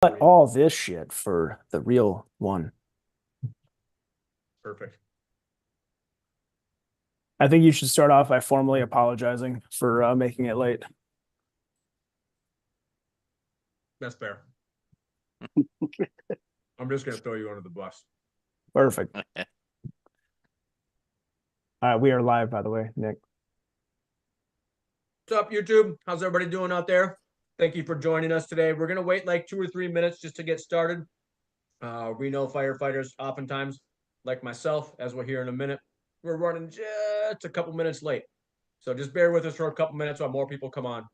But all this shit for the real one. Perfect. I think you should start off by formally apologizing for making it late. That's fair. I'm just gonna throw you under the bus. Perfect. We are live, by the way, Nick. What's up, YouTube? How's everybody doing out there? Thank you for joining us today. We're gonna wait like 2 or 3 minutes just to get started. We know firefighters oftentimes, like myself, as we'll hear in a minute, we're running just a couple minutes late. So just bear with us for a couple minutes while more people come on.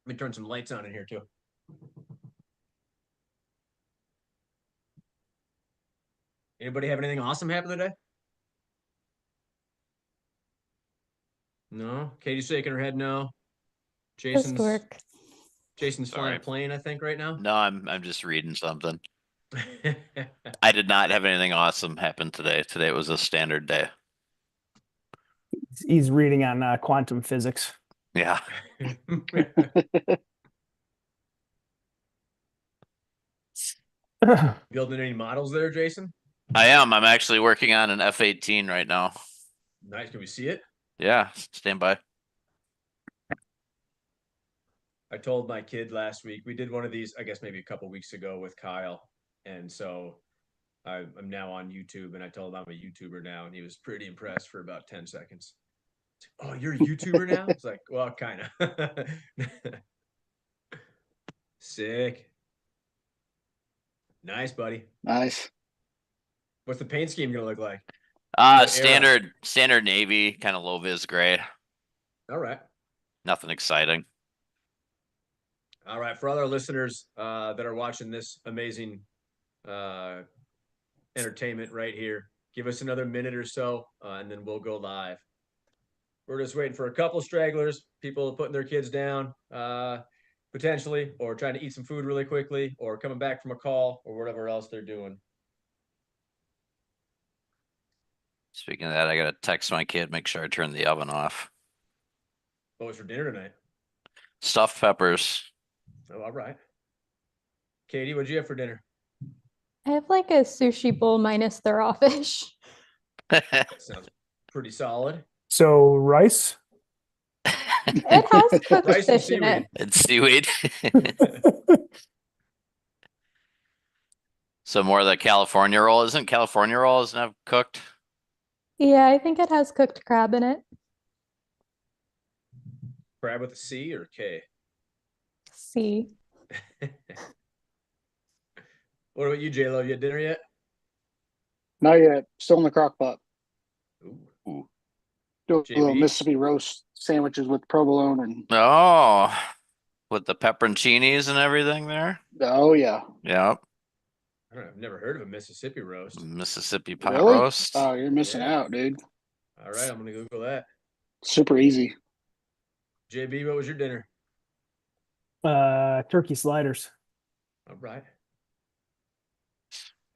Let me turn some lights on in here too. Anybody have anything awesome happen today? No? Katie's shaking her head no. Jason's flying a plane, I think, right now. No, I'm just reading something. I did not have anything awesome happen today. Today was a standard day. He's reading on quantum physics. Yeah. Building any models there, Jason? I am. I'm actually working on an F-18 right now. Nice. Can we see it? Yeah, stand by. I told my kid last week, we did one of these, I guess maybe a couple weeks ago with Kyle. And so I'm now on YouTube, and I told him I'm a YouTuber now, and he was pretty impressed for about 10 seconds. Oh, you're a YouTuber now? It's like, well, kind of. Sick. Nice, buddy. Nice. What's the paint scheme gonna look like? Standard navy, kind of low vis gray. All right. Nothing exciting. All right. For other listeners that are watching this amazing entertainment right here, give us another minute or so, and then we'll go live. We're just waiting for a couple stragglers, people putting their kids down, potentially, or trying to eat some food really quickly, or coming back from a call, or whatever else they're doing. Speaking of that, I gotta text my kid, make sure I turn the oven off. What was for dinner tonight? Stuffed peppers. Oh, all right. Katie, what'd you have for dinner? I have like a sushi bowl minus the raw fish. Sounds pretty solid. So rice? It has cooked Rice and fish in it. And seaweed. So more of the California roll. Isn't California roll isn't it cooked? Yeah, I think it has cooked crab in it. Crab with a C or K? See. What about you, J-Lo? You had dinner yet? Not yet. Still in the crock pot. Ooh. Do a JB? little Mississippi roast sandwiches with provolone and Oh, with the pepperoncinis and everything there. oh yeah. Yep. I don't know. I've never heard of a Mississippi roast. Mississippi pot Really? roast. Oh, you're missing Yeah. out, dude. All right, I'm gonna Google that. Super easy. JB, what was your dinner? Turkey sliders. All right.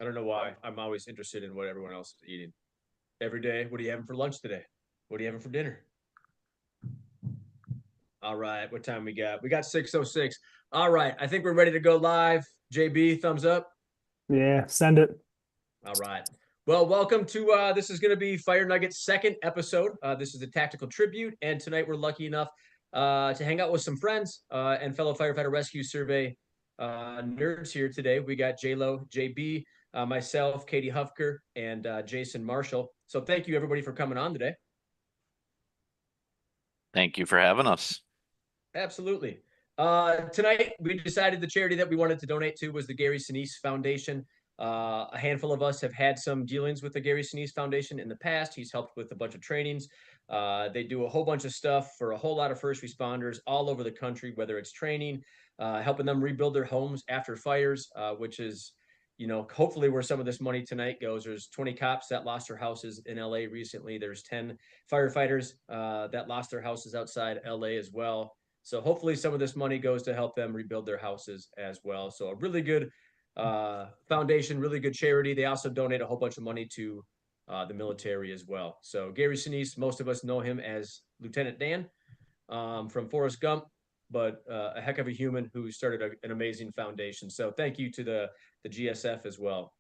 I don't know why. I'm always interested in what everyone else is eating. Every day, what are you having for lunch today? What are you having for dinner? All right, what time we got? We got 6:06. All right, I think we're ready to go live. JB, thumbs up. Yeah, send it. All right. Well, welcome to this is going to be Fire Nugget's second episode. This is a tactical tribute, and tonight we're lucky enough to hang out with some friends and fellow firefighter rescue survey nerds here today. We got J-Lo, JB, myself, Katie Hufker, and Jason Marshall. So thank you everybody for coming on today. Thank you for having us. Absolutely. Tonight we decided the charity that we wanted to donate to was the Gary Sinise Foundation. A handful of us have had some dealings with the Gary Sinise Foundation in the past. He's helped with a bunch of trainings. They do a whole bunch of stuff for a whole lot of first responders all over the country, whether it's training, helping them rebuild their homes after fires, which is, you know, hopefully where some of this money tonight goes. There's 20 cops that lost their houses in LA recently. There's 10 firefighters that lost their houses outside LA as well. So hopefully some of this money goes to help them rebuild their houses as well. So a really good foundation, really good charity. They also donate a whole bunch of money to the military as well. So Gary Sinise, most of us know him as Lieutenant Dan. from Forrest Gump, but a heck of a human who started an amazing foundation. So thank you to the GSF as well.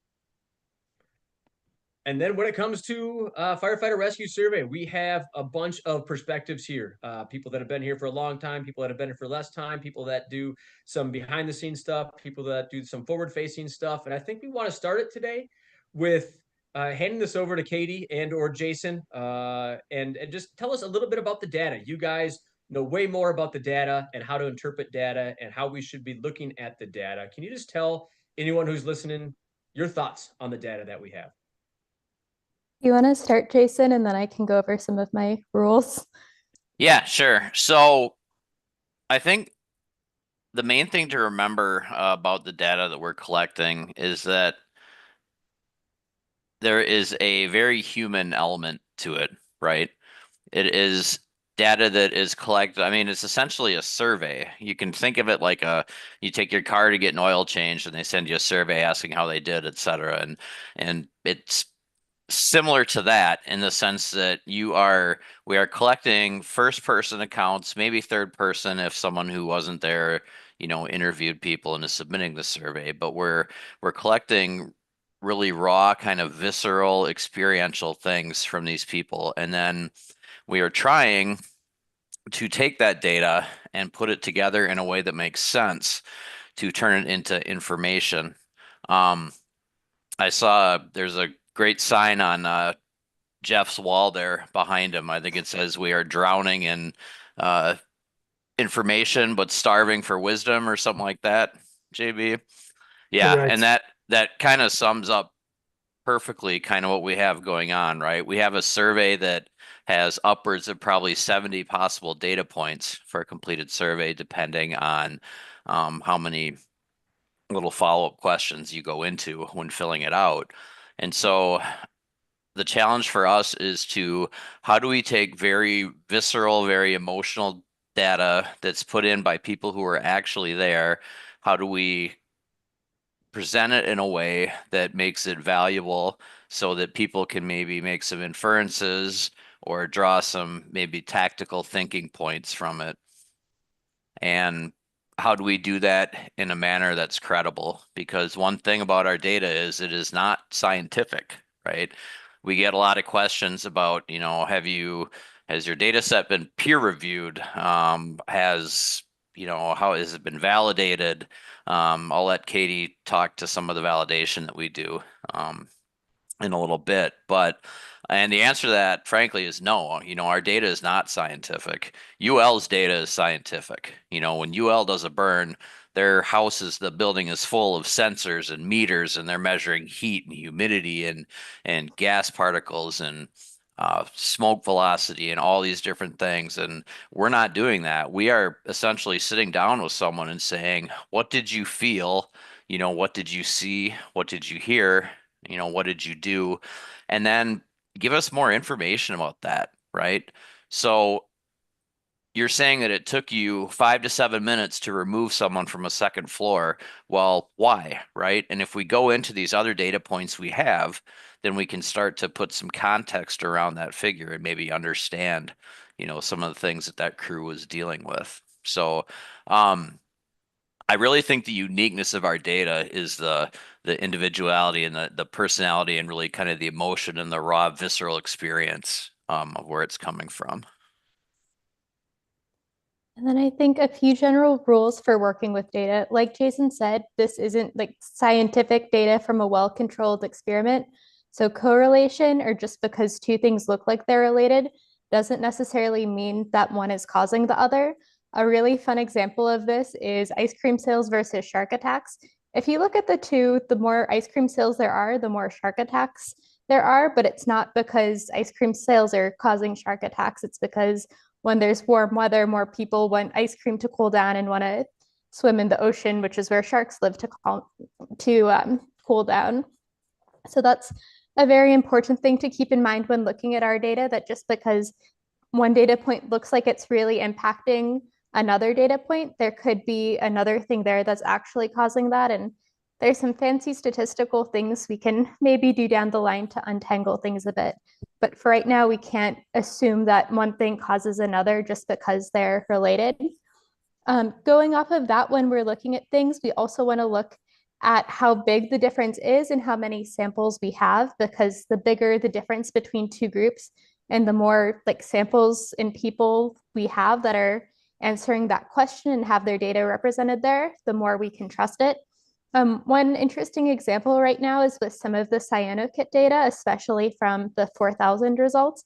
And then when it comes to firefighter rescue survey, we have a bunch of perspectives here. People that have been here for a long time, people that have been here for less time, people that do some behind the scenes stuff, people that do some forward facing stuff. And I think we want to start it today with handing this over to Katie and or Jason and just tell us a little bit about the data. You guys know way more about the data and how to interpret data and how we should be looking at the data. Can you just tell anyone who's listening your thoughts on the data that we have? You want to start, Jason, and then I can go over some of my rules. Yeah, sure. So I think the main thing to remember about the data that we're collecting is that there is a very human element to it, right? It is data that is collected. I mean, it's essentially a survey. You can think of it like you take your car to get an oil change and they send you a survey asking how they did, et cetera. And it's similar to that in the sense that we are collecting first person accounts, maybe third person if someone who wasn't there, interviewed people and is submitting the survey, but we're collecting really raw, kind of visceral, experiential things from these people. And then we are trying to take that data and put it together in a way that makes sense to turn it into information. I saw there's a great sign on Jeff's wall there behind him. I think it says we are drowning in information but starving for wisdom or something like that, JB. Yeah, Correct. and that kind of sums up perfectly kind of what we have going on, right? We have a survey that has upwards of probably 70 possible data points for a completed survey, depending on how many little follow-up questions you go into when filling it out. And so the challenge for us is how do we take very visceral, very emotional data that's put in by people who are actually there? How do we present it in a way that makes it valuable so that people can maybe make some inferences or draw some maybe tactical thinking points from it? And how do we do that in a manner that's credible? Because one thing about our data is it is not scientific, right? We get a lot of questions about, has your data set been peer reviewed? How has it been validated? I'll let Katie talk to some of the validation that we do in a little bit, and the answer to that, frankly, is no. Our data is not scientific. UL's data is scientific. When UL does a burn, their the building is full of sensors and meters, and they're measuring heat and humidity and gas particles and smoke velocity and all these different things. And we're not doing that. We are essentially sitting down with someone and saying, what did you feel? What did you see? What did you hear? What did you do? And then give us more information about that, right? So you're saying that it took you 5 to 7 minutes to remove someone from a second floor. Well, why, right? And if we go into these other data points we have, then we can start to put some context around that figure and maybe understand, some of the things that crew was dealing with. So I really think the uniqueness of our data is the individuality and the personality and really kind of the emotion and the raw visceral experience of where it's coming from. And then I think a few general rules for working with data. Like Jason said, this isn't like scientific data from a well-controlled experiment. So correlation, or just because two things look like they're related, doesn't necessarily mean that one is causing the other. A really fun example of this is ice cream sales versus shark attacks. If you look at the two, the more ice cream sales there are, the more shark attacks there are, but it's not because ice cream sales are causing shark attacks. It's because when there's warm weather, more people want ice cream to cool down and want to swim in the ocean, which is where sharks live, to cool down. So that's a very important thing to keep in mind when looking at our data, that just because one data point looks like it's really impacting another data point, there could be another thing there that's actually causing that. And there's some fancy statistical things we can maybe do down the line to untangle things a bit. But for right now, we can't assume that one thing causes another just because they're related. Going off of that, when we're looking at things, we also want to look at how big the difference is and how many samples we have, because the bigger the difference between two groups and the more like samples and people we have that are answering that question and have their data represented there, the more we can trust it. One interesting example right now is with some of the CyanoKit data, especially from the 4,000 results.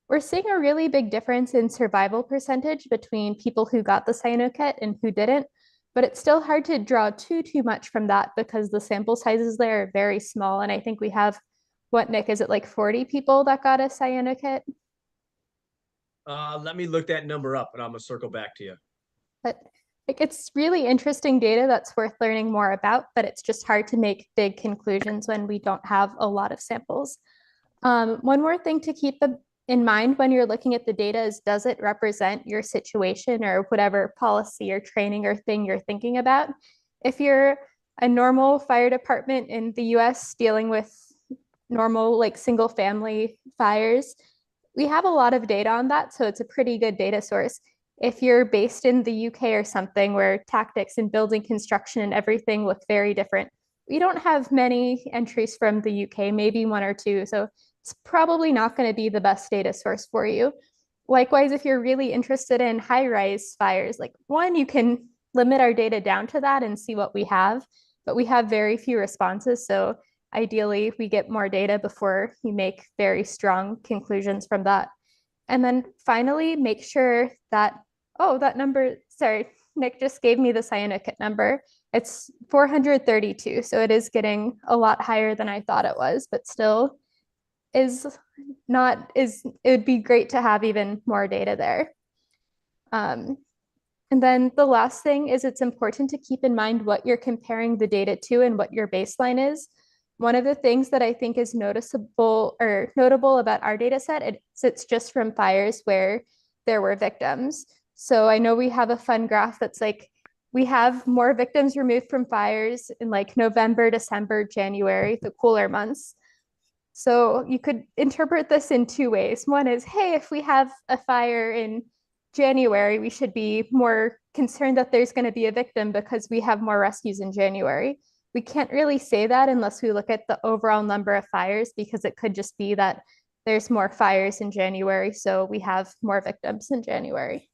We're seeing a really big difference in survival percentage between people who got the CyanoKit and who didn't, but it's still hard to draw too much from that because the sample sizes there are very small. And I think we have, what, Nick, is it like 40 people that got a CyanoKit? Let me look that number up and I'm gonna circle back to you. But like, it's really interesting data that's worth learning more about, but it's just hard to make big conclusions when we don't have a lot of samples. One more thing to keep in mind when you're looking at the data is, does it represent your situation or whatever policy or training or thing you're thinking about? If you're a normal fire department in the US dealing with normal like single family fires, we have a lot of data on that, so it's a pretty good data source. If you're based in the UK or something where tactics and building construction and everything look very different, we don't have many entries from the UK, maybe one or two. So it's probably not going to be the best data source for you. Likewise, if you're really interested in high-rise fires, like one, you can limit our data down to that and see what we have, but we have very few responses. So ideally, we get more data before you make very strong conclusions from that. And then finally, make sure that, oh, that number, sorry, Nick just gave me the CyanoKit number. It's 432, so it is getting a lot higher than I thought it was, but still it would be great to have even more data there. And then the last thing is, it's important to keep in mind what you're comparing the data to and what your baseline is. One of the things that I think is noticeable or notable about our data set, it's just from fires where there were victims. So I know we have a fun graph that's like, we have more victims removed from fires in like November, December, January, the cooler months. So you could interpret this in two ways. One is, hey, if we have a fire in January, we should be more concerned that there's going to be a victim because we have more rescues in January. We can't really say that unless we look at the overall number of fires, because it could just be that there's more fires in January, so we have more victims in January.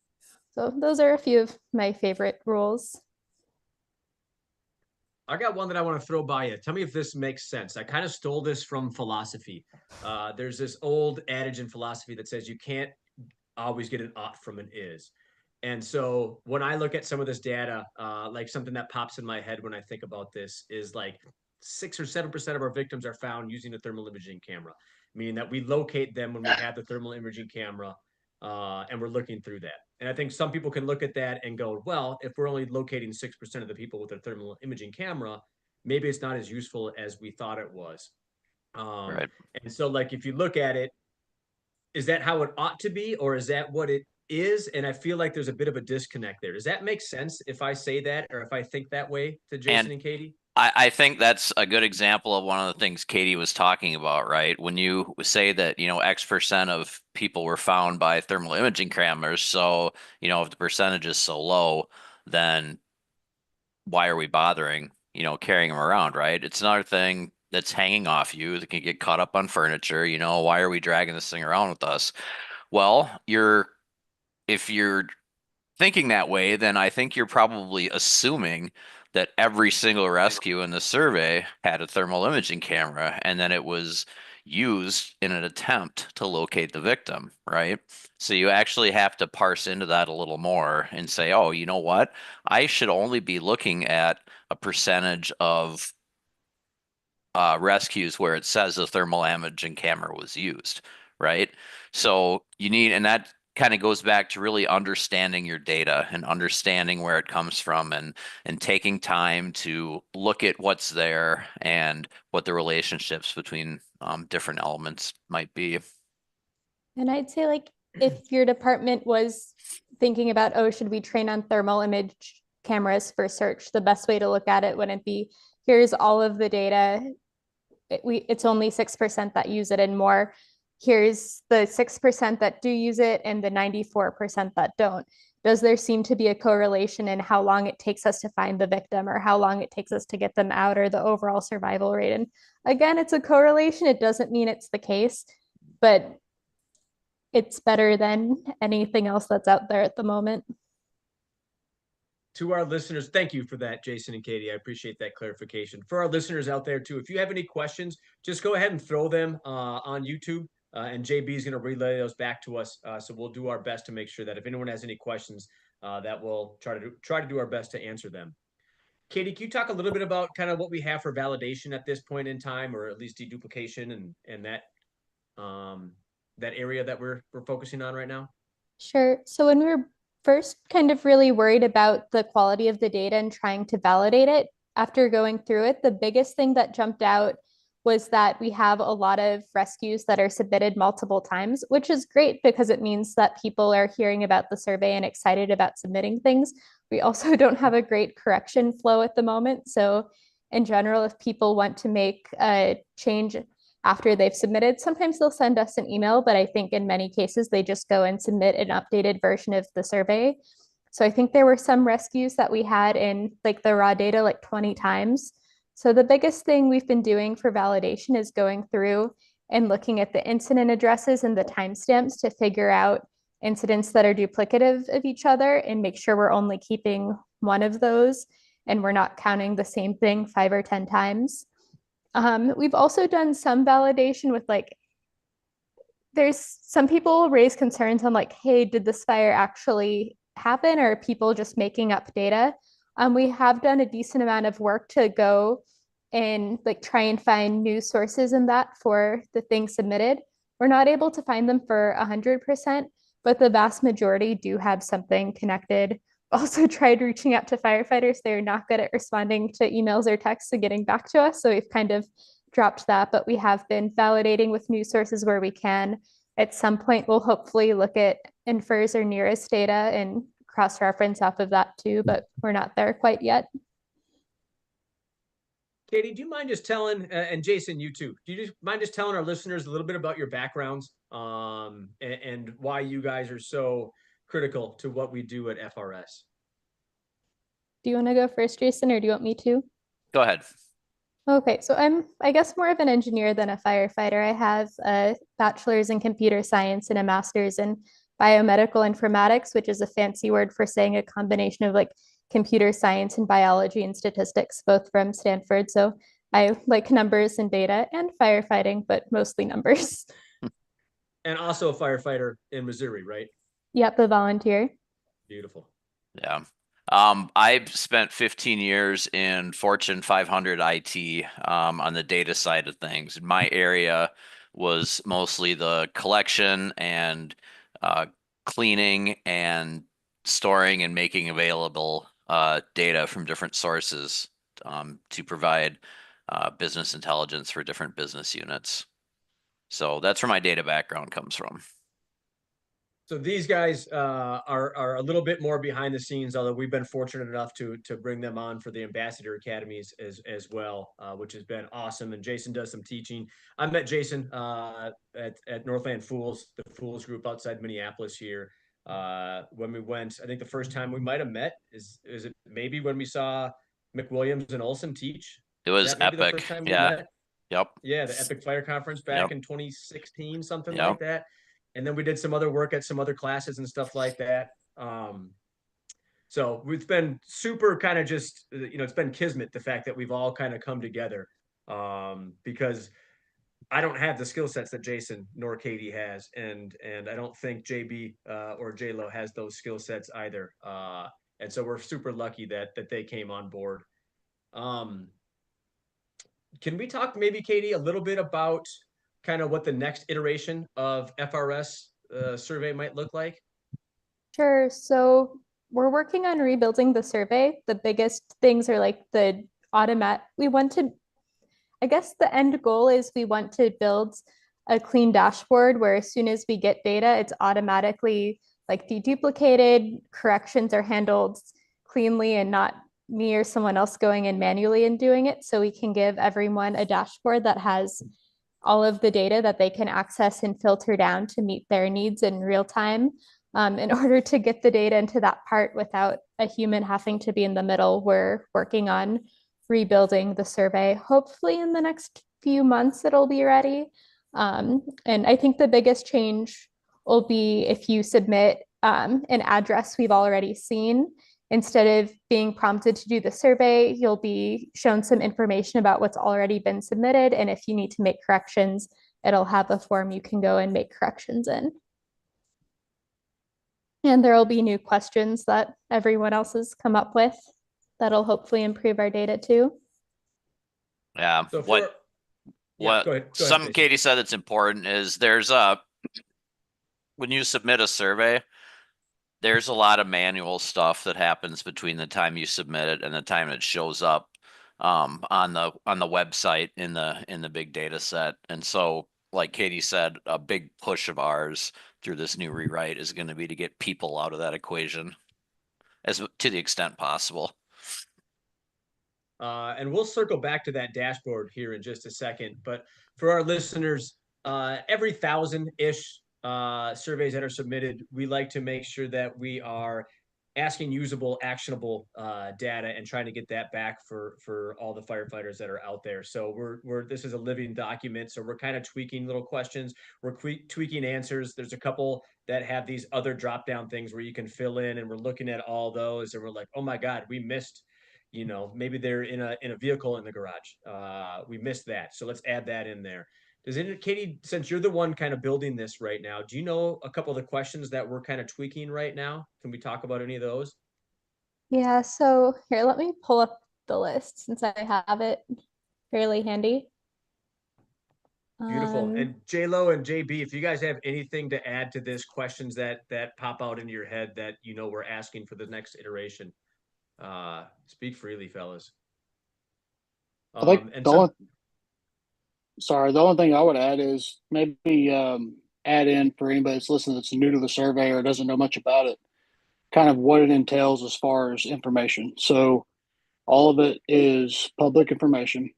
So those are a few of my favorite rules. I got one that I want to throw by you. Tell me if this makes sense. I kind of stole this from philosophy. There's this old adage in philosophy that says you can't always get an ought from an is. And so when I look at some of this data, like something that pops in my head when I think about this is like 6 or 7% of our victims are found using a thermal imaging camera, meaning that we locate them when we have the thermal imaging camera and we're looking through that. And I think some people can look at that and go, well, if we're only locating 6% of the people with a thermal imaging camera, maybe it's not as useful as we thought it was. Right. And so like, if you look at it, is that how it ought to be, or is that what it is? And I feel like there's a bit of a disconnect there. Does that make sense if I say that, or if I think that way to Jason and Katie? I think that's a good example of one of the things Katie was talking about, right? When you say that, X% of people were found by thermal imaging cameras. So, if the percentage is so low, then why are we bothering, carrying them around, right? It's another thing that's hanging off you that can get caught up on furniture. Why are we dragging this thing around with us? Well, if you're thinking that way, then I think you're probably assuming that every single rescue in the survey had a thermal imaging camera, and then it was used in an attempt to locate the victim, right? So you actually have to parse into that a little more and say, oh, you know what? I should only be looking at a percentage of rescues where it says the thermal imaging camera was used, right? So and that kind of goes back to really understanding your data and understanding where it comes from, and taking time to look at what's there and what the relationships between different elements might be. And I'd say, like, if your department was thinking about, oh, should we train on thermal cameras for search. The best way to look at it wouldn't be, here's all of the data. It's only 6% that use it and more. Here's the 6% that do use it and the 94% that don't. Does there seem to be a correlation in how long it takes us to find the victim or how long it takes us to get them out or the overall survival rate? And again, it's a correlation. It doesn't mean it's the case, but it's better than anything else that's out there at the moment. To our listeners, thank you for that, Jason and Katie. I appreciate that clarification. For our listeners out there too, if you have any questions, just go ahead and throw them on YouTube, and JB is going to relay those back to us. So we'll do our best to make sure that if anyone has any questions, that we'll try to do our best to answer them. Katie, can you talk a little bit about kind of what we have for validation at this point in time, or at least deduplication and that that area that we're focusing on right now? Sure. So when we were first kind of really worried about the quality of the data and trying to validate it, after going through it, the biggest thing that jumped out was that we have a lot of rescues that are submitted multiple times, which is great because it means that people are hearing about the survey and excited about submitting things. We also don't have a great correction flow at the moment. So in general, if people want to make a change after they've submitted, sometimes they'll send us an email, but I think in many cases, they just go and submit an updated version of the survey. So I think there were some rescues that we had in like the raw data like 20 times. So the biggest thing we've been doing for validation is going through and looking at the incident addresses and the timestamps to figure out incidents that are duplicative of each other and make sure we're only keeping one of those and we're not counting the same thing 5 or 10 times. We've also done some validation with like, there's some people raise concerns on like, hey, did this fire actually happen or are people just making up data? We have done a decent amount of work to go and like try and find news sources in that for the things submitted. We're not able to find them for 100%, but the vast majority do have something connected. Also tried reaching out to firefighters. They're not good at responding to emails or texts and getting back to us. So we've kind of dropped that, but we have been validating with news sources where we can. At some point, we'll hopefully look at infers or nearest data and cross-reference off of that too, but we're not there quite yet. Katie, do you mind just telling, and Jason, you too, do you just mind just telling our listeners a little bit about your backgrounds and why you guys are so critical to what we do at FRS? Do you want to go first, Jason, or do you want me to? Go ahead. Okay, so I'm, I guess, more of an engineer than a firefighter. I have a bachelor's in computer science and a master's in biomedical informatics, which is a fancy word for saying a combination of like computer science and biology and statistics, both from Stanford. So I like numbers and data and firefighting, but mostly numbers. And also a firefighter in Missouri, right? Yep, a volunteer. Beautiful. Yeah. I've spent 15 years in Fortune 500 IT on the data side of things. My area was mostly the collection and cleaning and storing and making available data from different sources to provide business intelligence for different business units. So that's where my data background comes from. So these guys are a little bit more behind the scenes, although we've been fortunate enough to bring them on for the Ambassador Academies as well, which has been awesome. And Jason does some teaching. I met Jason at Northland Fools, the Fools group outside Minneapolis here. When we went, I think the first time we might have met is it maybe when we saw McWilliams and Olson teach? It was epic. Yeah. Yep. Yeah, the Epic Fire Conference back in 2016, something like that. And then we did some other work at some other classes and stuff like that. So it's been super kind of just, it's been kismet, the fact that we've all kind of come together because I don't have the skill sets that Jason nor Katie has. And I don't think JB or JLo has those skill sets either. And so we're super lucky that they came on board. Can we talk maybe, Katie, a little bit about kind of what the next iteration of FRS survey might look like? Sure. So we're working on rebuilding the survey. The biggest things are like the we want to, I guess the end goal is we want to build a clean dashboard where as soon as we get data, it's automatically like deduplicated, corrections are handled cleanly and not me or someone else going in manually and doing it. So we can give everyone a dashboard that has all of the data that they can access and filter down to meet their needs in real time, in order to get the data into that part without a human having to be in the middle. We're working on rebuilding the survey. Hopefully in the next few months, it'll be ready. And I think the biggest change will be if you submit an address we've already seen. Instead of being prompted to do the survey, you'll be shown some information about what's already been submitted. And if you need to make corrections, it'll have a form you can go and make corrections in. And there will be new questions that everyone else has come up with that'll hopefully improve our data too. Yeah. So What go ahead, some Jason. Katie said that's important is when you submit a survey, there's a lot of manual stuff that happens between the time you submit it and the time it shows up on the website in the big data set. And so, like Katie said, a big push of ours through this new rewrite is going to be to get people out of that equation as to the extent possible. And we'll circle back to that dashboard here in just a second. But for our listeners, every 1,000-ish surveys that are submitted, we like to make sure that we are asking usable, actionable data and trying to get that back for all the firefighters that are out there. So this is a living document. So we're kind of tweaking little questions. We're tweaking answers. There's a couple that have these other drop-down things where you can fill in, and we're looking at all those, and we're like, oh my God, we missed. Maybe they're in a vehicle in the garage. We missed that. So let's add that in there. Katie, since you're the one kind of building this right now, do you know a couple of the questions that we're kind of tweaking right now? Can we talk about any of those? Yeah, so here, let me pull up the list since I have it fairly handy. Beautiful. And J-Lo and JB, if you guys have anything to add to this, questions that pop out into your head that we're asking for the next iteration, speak freely, fellas. I think the only thing I would add is maybe add in for anybody that's listening that's new to the survey or doesn't know much about it, kind of what it entails as far as information. So all of it is public information.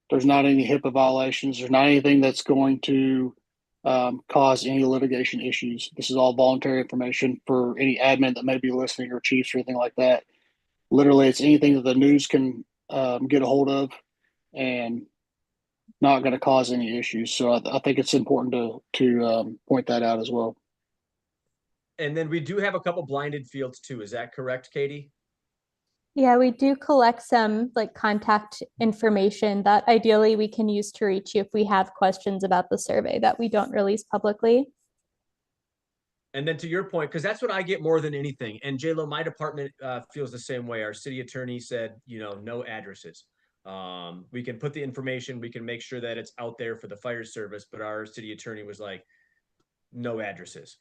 There's not any HIPAA violations. There's not anything that's going to cause any litigation issues. This is all voluntary information for any admin that may be listening or chiefs or anything like that. Literally, it's anything that the news can get a hold of and not going to cause any issues. So I think it's important to point that out as well. And then we do have a couple blinded fields too. Is that correct, Katie? Yeah, we do collect some contact information that ideally we can use to reach you if we have questions about the survey that we don't release publicly. And then to your point, because that's what I get more than anything. And J-Lo, my department feels the same way. Our city attorney said, no addresses. We can put the information, we can make sure that it's out there for the fire service, but our city attorney was like, no addresses.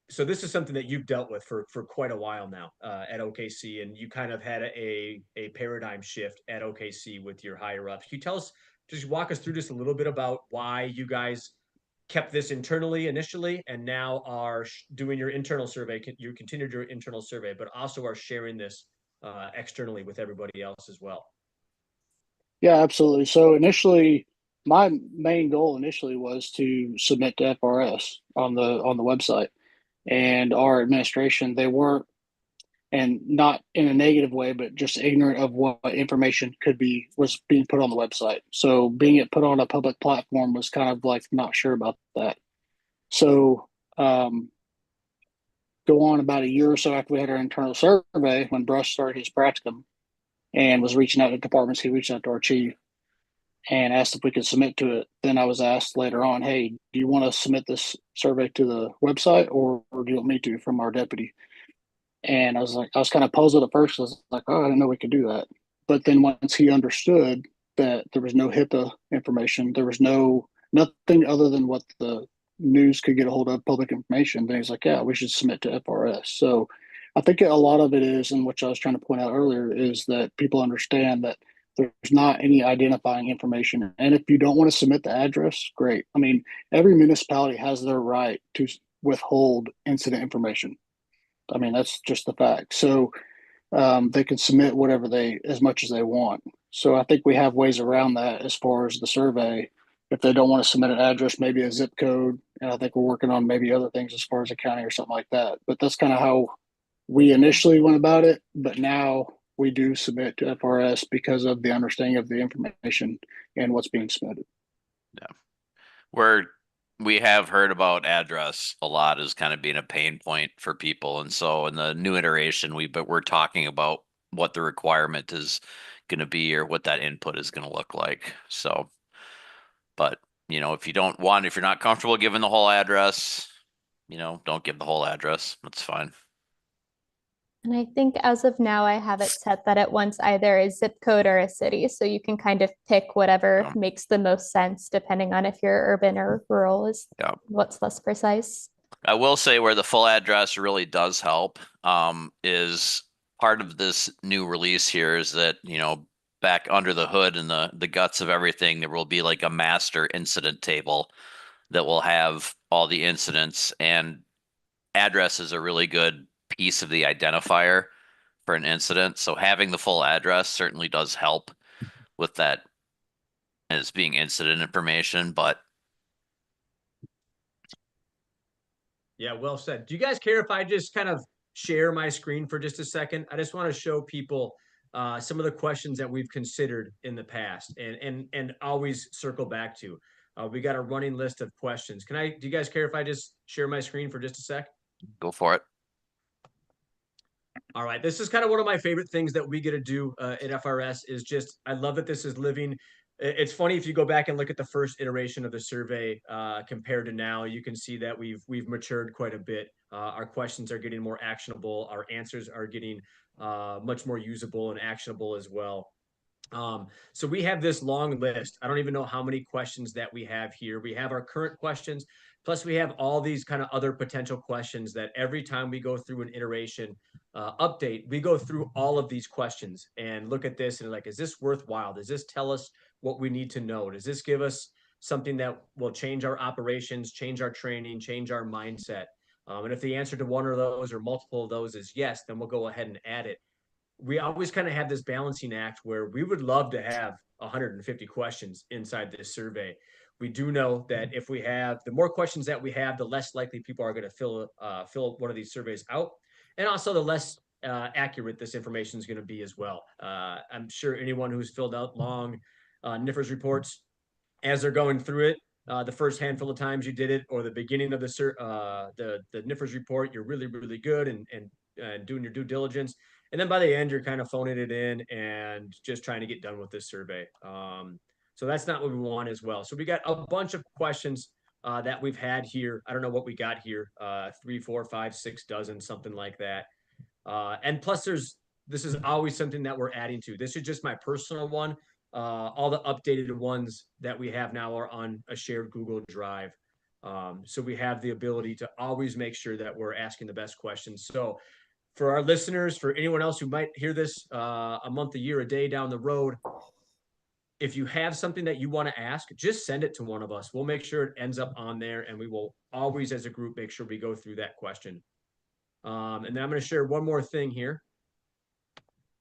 So this is something that you've dealt with for quite a while now at OKC, and you kind of had a paradigm shift at OKC with your higher ups. Can you just walk us through just a little bit about why you guys kept this internally initially and now are doing your internal survey? You continued your internal survey, but also are sharing this externally with everybody else as well. Yeah, absolutely. So initially, my main goal initially was to submit to FRS on the website. And our administration, they weren't, and not in a negative way, but just ignorant of what information was being put on the website. So being it put on a public platform was kind of like not sure about that. So go on about a year or so after we had our internal survey, when Brush started his practicum and was reaching out to departments, he reached out to our chief and asked if we could submit to it. Then I was asked later on, hey, do you want to submit this survey to the website or do you want me to, from our deputy? And I was kind of puzzled at first. I was like, oh, I didn't know we could do that. But then once he understood that there was no HIPAA information, there was nothing other than what the news could get a hold of, public information, then he's like, yeah, we should submit to FRS. So I think a lot of it is, and which I was trying to point out earlier, is that people understand that there's not any identifying information. And if you don't want to submit the address, great. I mean, every municipality has their right to withhold incident information. I mean, that's just the fact. So they can submit whatever as much as they want. So I think we have ways around that as far as the survey. If they don't want to submit an address, maybe a zip code, and I think we're working on maybe other things as far as a county or something like that. But that's kind of how we initially went about it. But now we do submit to FRS because of the understanding of the information and what's being submitted. We have heard about address a lot as kind of being a pain point for people. And so in the new iteration, we're talking about what the requirement is going to be or what that input is going to look like. So, but you know, if you're not comfortable giving the whole address, you know, don't give the whole address. That's fine. And I think as of now, I have it set that it wants either a zip code or a city. So you can kind of pick whatever Yeah. makes the most sense, depending on if you're urban or rural is Yeah. what's less precise. I will say where the full address really does help is part of this new release here is that, you know, back under the hood and the guts of everything, there will be like a master incident table that will have all the incidents, and address is a really good piece of the identifier for an incident. So having the full address certainly does help with that as being incident information, but Yeah, well said. Do you guys care if I just kind of share my screen for just a second? I just want to show people some of the questions that we've considered in the past and always circle back to. We got a running list of questions. Do you guys care if I just share my screen for just a sec? go for it. All right, this is kind of one of my favorite things that we get to do at FRS is just, I love that this is living. It's funny if you go back and look at the first iteration of the survey compared to now, you can see that we've matured quite a bit. Our questions are getting more actionable. Our answers are getting much more usable and actionable as well. So we have this long list. I don't even know how many questions that we have here. We have our current questions, plus we have all these kind of other potential questions that every time we go through an iteration update, we go through all of these questions and look at this and like, is this worthwhile? Does this tell us what we need to know? Does this give us something that will change our operations, change our training, change our mindset? And if the answer to one of those or multiple of those is yes, then we'll go ahead and add it. We always kind of have this balancing act where we would love to have 150 questions inside this survey. We do know that if we have the more questions that we have, the less likely people are going to fill one of these surveys out, and also the less accurate this information is going to be as well. I'm sure anyone who's filled out long NIFRS reports as they're going through it, the first handful of times you did it, or the beginning of the NIFRS report, you're really, really good and doing your due diligence. And then by the end, you're kind of phoning it in and just trying to get done with this survey. So that's not what we want as well. So we got a bunch of questions that we've had here. I don't know what we got here, 3, 4, 5, 6 dozen, something like that. And plus this is always something that we're adding to. This is just my personal one. All the updated ones that we have now are on a shared Google Drive. So we have the ability to always make sure that we're asking the best questions. So for our listeners, for anyone else who might hear this a month, a year, a day down the road, if you have something that you want to ask, just send it to one of us. We'll make sure it ends up on there, and we will always, as a group, make sure we go through that question. And then I'm going to share one more thing here.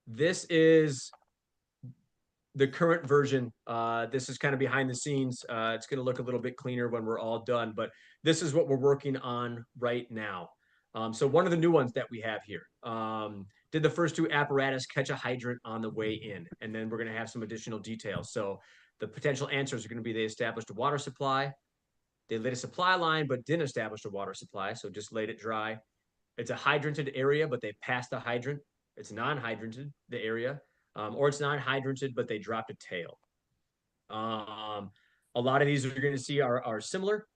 This is the current version. This is kind of behind the scenes. It's going to look a little bit cleaner when we're all done, but this is what we're working on right now. So one of the new ones that we have here, did the first 2 apparatus catch a hydrant on the way in? And then we're going to have some additional details. So the potential answers are going to be they established a water supply, they laid a supply line, but didn't establish a water supply, so just laid it dry. It's a hydranted area, but they passed the hydrant. It's non-hydranted, the area, or it's non-hydranted, but they dropped a tail. A lot of these you're going to see are similar.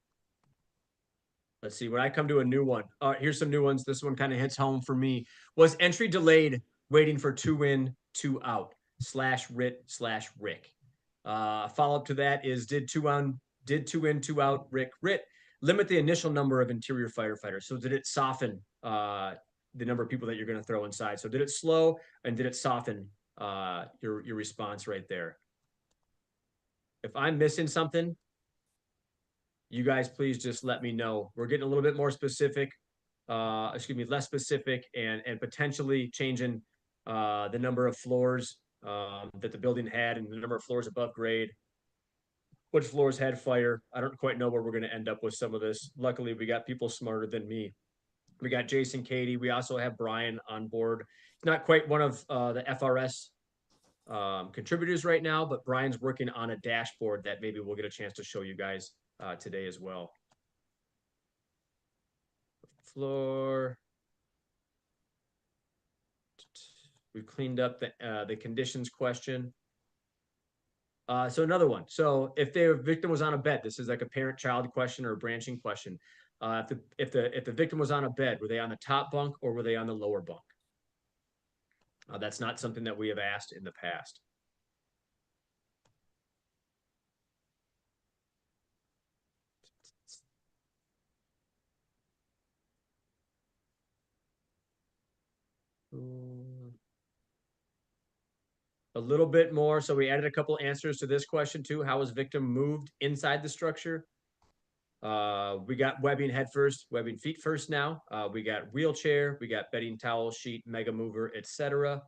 Let's see, when I come to a new one, here's some new ones. This one kind of hits home for me. Was entry delayed waiting for 2 in, 2 out, /RIT/Rick. Follow up to that is did 2 in, 2 out, RIT. Limit the initial number of interior firefighters. So did it soften the number of people that you're going to throw inside? So did it slow and did it soften your response right there? If I'm missing something, you guys please just let me know. We're getting a little bit more specific, less specific and potentially changing the number of floors that the building had and the number of floors above grade, which floors had fire. I don't quite know where we're going to end up with some of this. Luckily, we got people smarter than me. We got Jason, Katie. We also have Brian on board. He's not quite one of the FRS contributors right now, but Brian's working on a dashboard that maybe we'll get a chance to show you guys today as well. Floor. We've cleaned up the conditions question. So another one. So if their victim was on a bed, this is like a parent-child question or a branching question. If the victim was on a bed, were they on the top bunk or were they on the lower bunk? That's not something that we have asked in the past. A little bit more. So we added a couple answers to this question too. How was victim moved inside the structure? We got webbing head first, webbing feet first now. We got wheelchair, we got bedding, towel, sheet, mega mover, etc.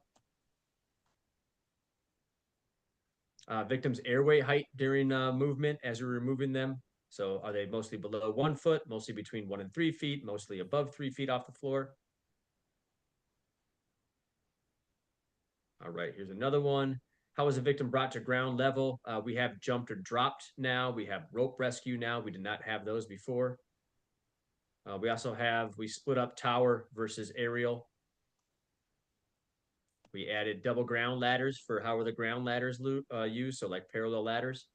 Victim's airway height during movement as you're removing them. So are they mostly below 1 foot, mostly between 1 and 3 feet, mostly above 3 feet off the floor? All right, here's another one. How was the victim brought to ground level? We have jumped or dropped now. We have rope rescue now. We did not have those before. We split up tower versus aerial. We added double ground ladders for how were the ground ladders used, so like parallel ladders.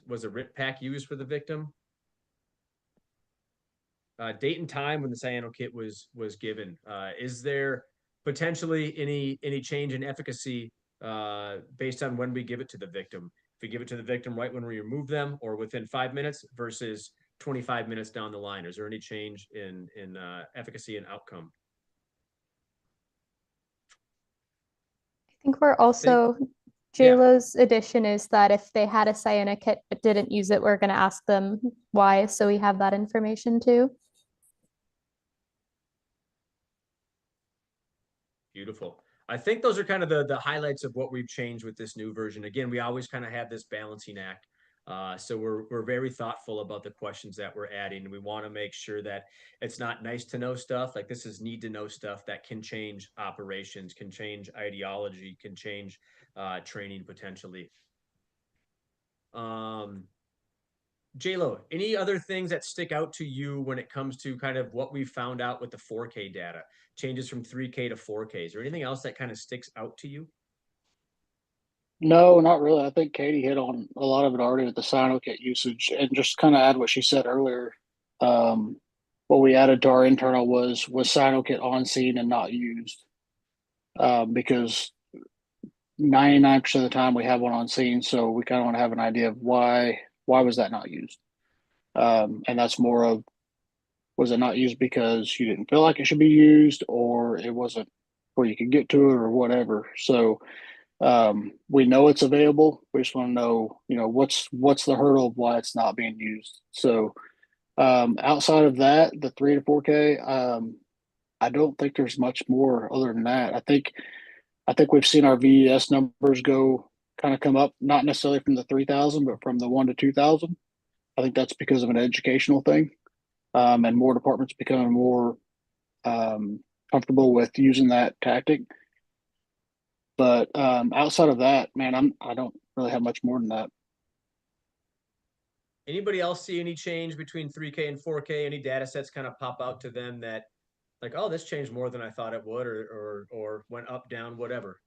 Was a RIT pack used for the victim? Date and time when the cyano kit was given. Is there potentially any change in efficacy based on when we give it to the victim? If we give it to the victim right when we remove them or within 5 minutes versus 25 minutes down the line, is there any change in efficacy and outcome? I think we're also, JLo's addition is that if they had a cyano kit but didn't use it, we're going to ask them why. So we have that information too. Beautiful. I think those are kind of the highlights of what we've changed with this new version. Again, we always kind of have this balancing act. So we're very thoughtful about the questions that we're adding. We want to make sure that it's not nice to know stuff. Like this is need to know stuff that can change operations, can change ideology, can change training potentially. JLo, any other things that stick out to you when it comes to kind of what we found out with the 4K data, changes from 3K to 4K? Is there anything else that kind of sticks out to you? No, not really. I think Katie hit on a lot of it already with the CyanoKit usage, and just kind of add what she said earlier. What we added to our internal was CyanoKit on scene and not used, because 99% of the time we have one on scene, so we kind of want to have an idea of why was that not used, and that's more of, was it not used because you didn't feel like it should be used, or it wasn't where you could get to it, or whatever. So we know it's available. We just want to know, what's the hurdle of why it's not being used. So outside of that, the 3 to 4K, I don't think there's much more other than that. I think we've seen our VES numbers come up, not necessarily from the 3,000, but from the 1 to 2,000. I think that's because of an educational thing, and more departments becoming more comfortable with using that tactic. But outside of that, man, I don't really have much more than that. Anybody else see any change between 3K and 4K? Any data sets kind of pop out to them that like, oh, this changed more than I thought it would, or went up, down, whatever?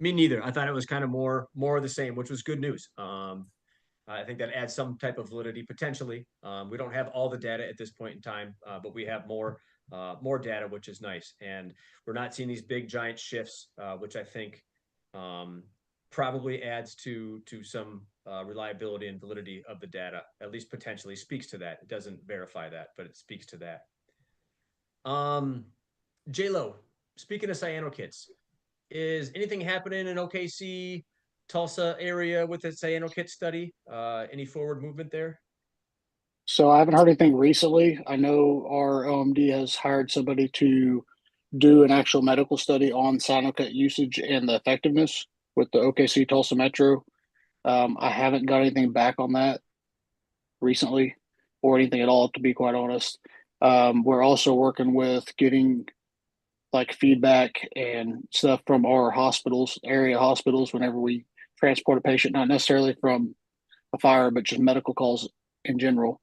Me neither. I thought it was kind of more of the same, which was good news. I think that adds some type of validity potentially. We don't have all the data at this point in time, but we have more data, which is nice. And we're not seeing these big giant shifts, which I think probably adds to some reliability and validity of the data, at least potentially speaks to that. It doesn't verify that, but it speaks to that. JLo, speaking of cyano kits, is anything happening in OKC, Tulsa area with the cyano kit study? Any forward movement there? So I haven't heard anything recently. I know our OMD has hired somebody to do an actual medical study on Sinocut usage and the effectiveness with the OKC Tulsa Metro. I haven't got anything back on that recently or anything at all, to be quite honest. We're also working with getting like feedback and stuff from our hospitals, area hospitals, whenever we transport a patient, not necessarily from a fire, but just medical calls in general.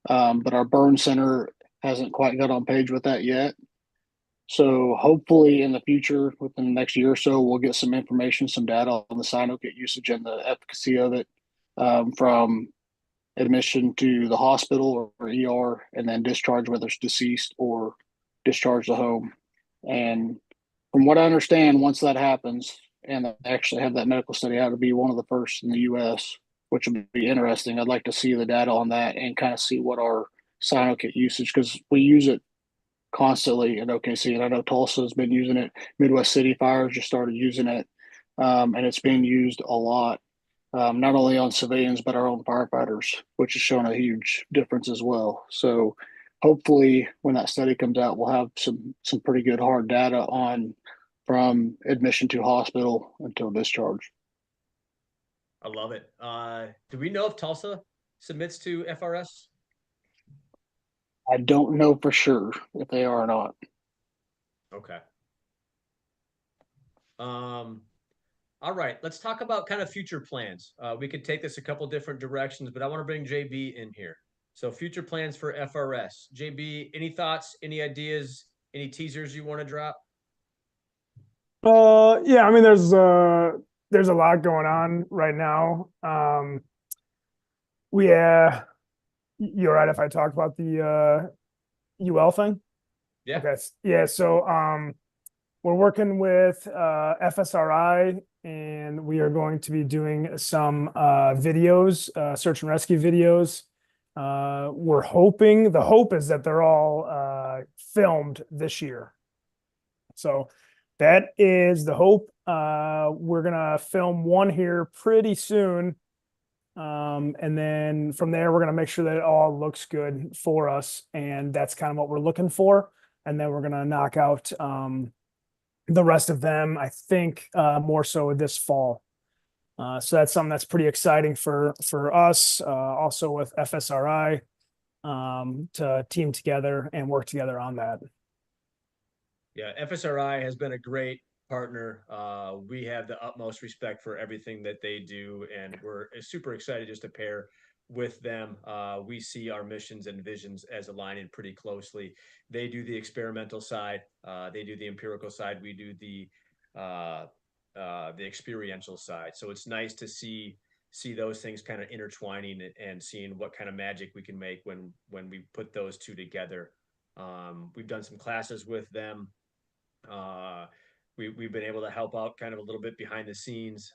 But our burn center hasn't quite got on page with that yet. So hopefully in the future, within the next year or so, we'll get some information, some data on the Sinokit usage and the efficacy of it, from admission to the hospital or ER, and then discharge, whether it's deceased or discharge to home. And from what I understand, once that happens and they actually have that medical study out, to be one of the first in the U.S., which would be interesting. I'd like to see the data on that and kind of see what our Sinokit usage, because we use it constantly in OKC, and I know Tulsa has been using it. Midwest City Fires just started using it, and it's being used a lot, not only on civilians but our own firefighters, which has shown a huge difference as well. So hopefully, when that study comes out, we'll have some pretty good hard data on from admission to hospital until discharge. I love it. Do we know if Tulsa submits to FRS? I don't know for sure if they are or not. Okay. All right, let's talk about kind of future plans. We could take this a couple different directions, but I want to bring JB in here. So future plans for FRS. JB, any thoughts, any ideas, any teasers you want to drop? Yeah, I mean, there's a lot going on right now. You're right if I talk about the UL thing. Yeah. Okay. Yeah. So we're working with FSRI, and we are going to be doing some videos, search and rescue videos. We're hoping, the hope is that they're all filmed this year. So that is the hope. We're gonna film one here pretty soon. And then from there, we're gonna make sure that it all looks good for us. And that's kind of what we're looking for. And then we're gonna knock out the rest of them, I think, more so this fall. So that's something that's pretty exciting for us, also with FSRI, to team together and work together on that. Yeah, FSRI has been a great partner. We have the utmost respect for everything that they do, and we're super excited just to pair with them. We see our missions and visions as aligning pretty closely. They do the experimental side, they do the empirical side, we do the experiential side. So it's nice to see those things kind of intertwining and seeing what kind of magic we can make when we put those two together. We've done some classes with them. We've been able to help out kind of a little bit behind the scenes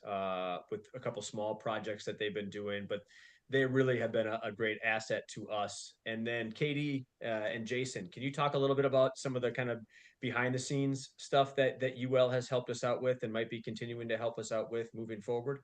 with a couple small projects that they've been doing, but they really have been a great asset to us. And then Katie and Jason, can you talk a little bit about some of the kind of behind the scenes stuff that UL has helped us out with and might be continuing to help us out with moving forward?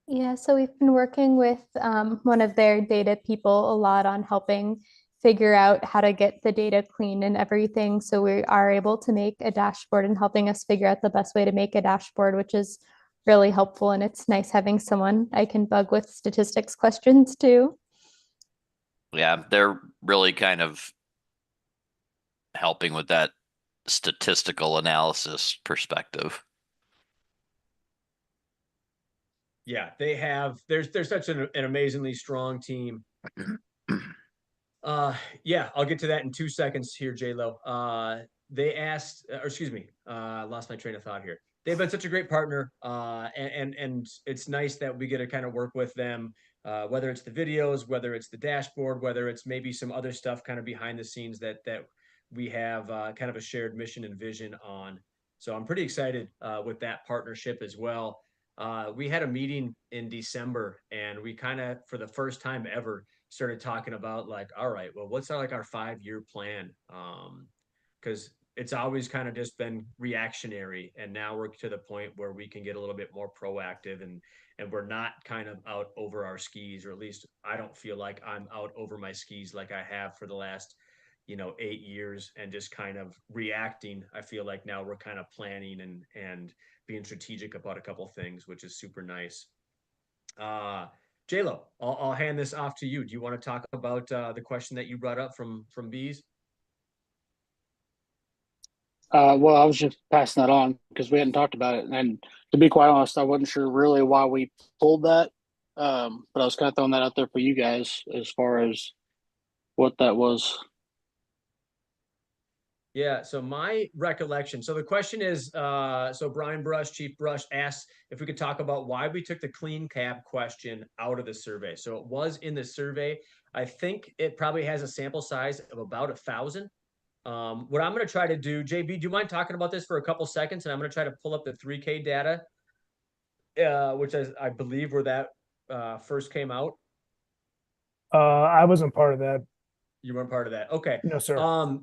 Yeah, so we've been working with one of their data people a lot on helping figure out how to get the data clean and everything. So we are able to make a dashboard and helping us figure out the best way to make a dashboard, which is really helpful. And it's nice having someone I can bug with statistics questions too. Yeah, they're really kind of helping with that statistical analysis perspective. Yeah, they have. There's such an amazingly strong team. Yeah, I'll get to that in 2 seconds here, J-Lo. They asked, or excuse me, I lost my train of thought here. They've been such a great partner, and it's nice that we get to kind of work with them, whether it's the videos, whether it's the dashboard, whether it's maybe some other stuff kind of behind the scenes that we have kind of a shared mission and vision on. So I'm pretty excited with that partnership as well. We had a meeting in December, and we kind of, for the first time ever, started talking about like, all right, well, what's our 5-year plan? Because it's always kind of just been reactionary, and now we're to the point where we can get a little bit more proactive and and we're not kind of out over our skis, or at least I don't feel like I'm out over my skis like I have for the last, 8 years, and just kind of reacting. I feel like now we're kind of planning and being strategic about a couple things, which is super nice. JLo, I'll hand this off to you. Do you want to talk about the question that you brought up from Bees? Well, I was just passing that on because we hadn't talked about it, and to be quite honest, I wasn't sure really why we pulled that. But I was kind of throwing that out there for you guys as far as what that was. Yeah, so my recollection. So the question is, so Brian Brush, Chief Brush asks if we could talk about why we took the clean cab question out of the survey. So it was in the survey. I think it probably has a sample size of about 1,000. What I'm going to try to do, JB, do you mind talking about this for a couple seconds? And I'm going to try to pull up the 3K data, which I believe where that first came out. I wasn't part of that. You weren't part of that. Okay. No, sir.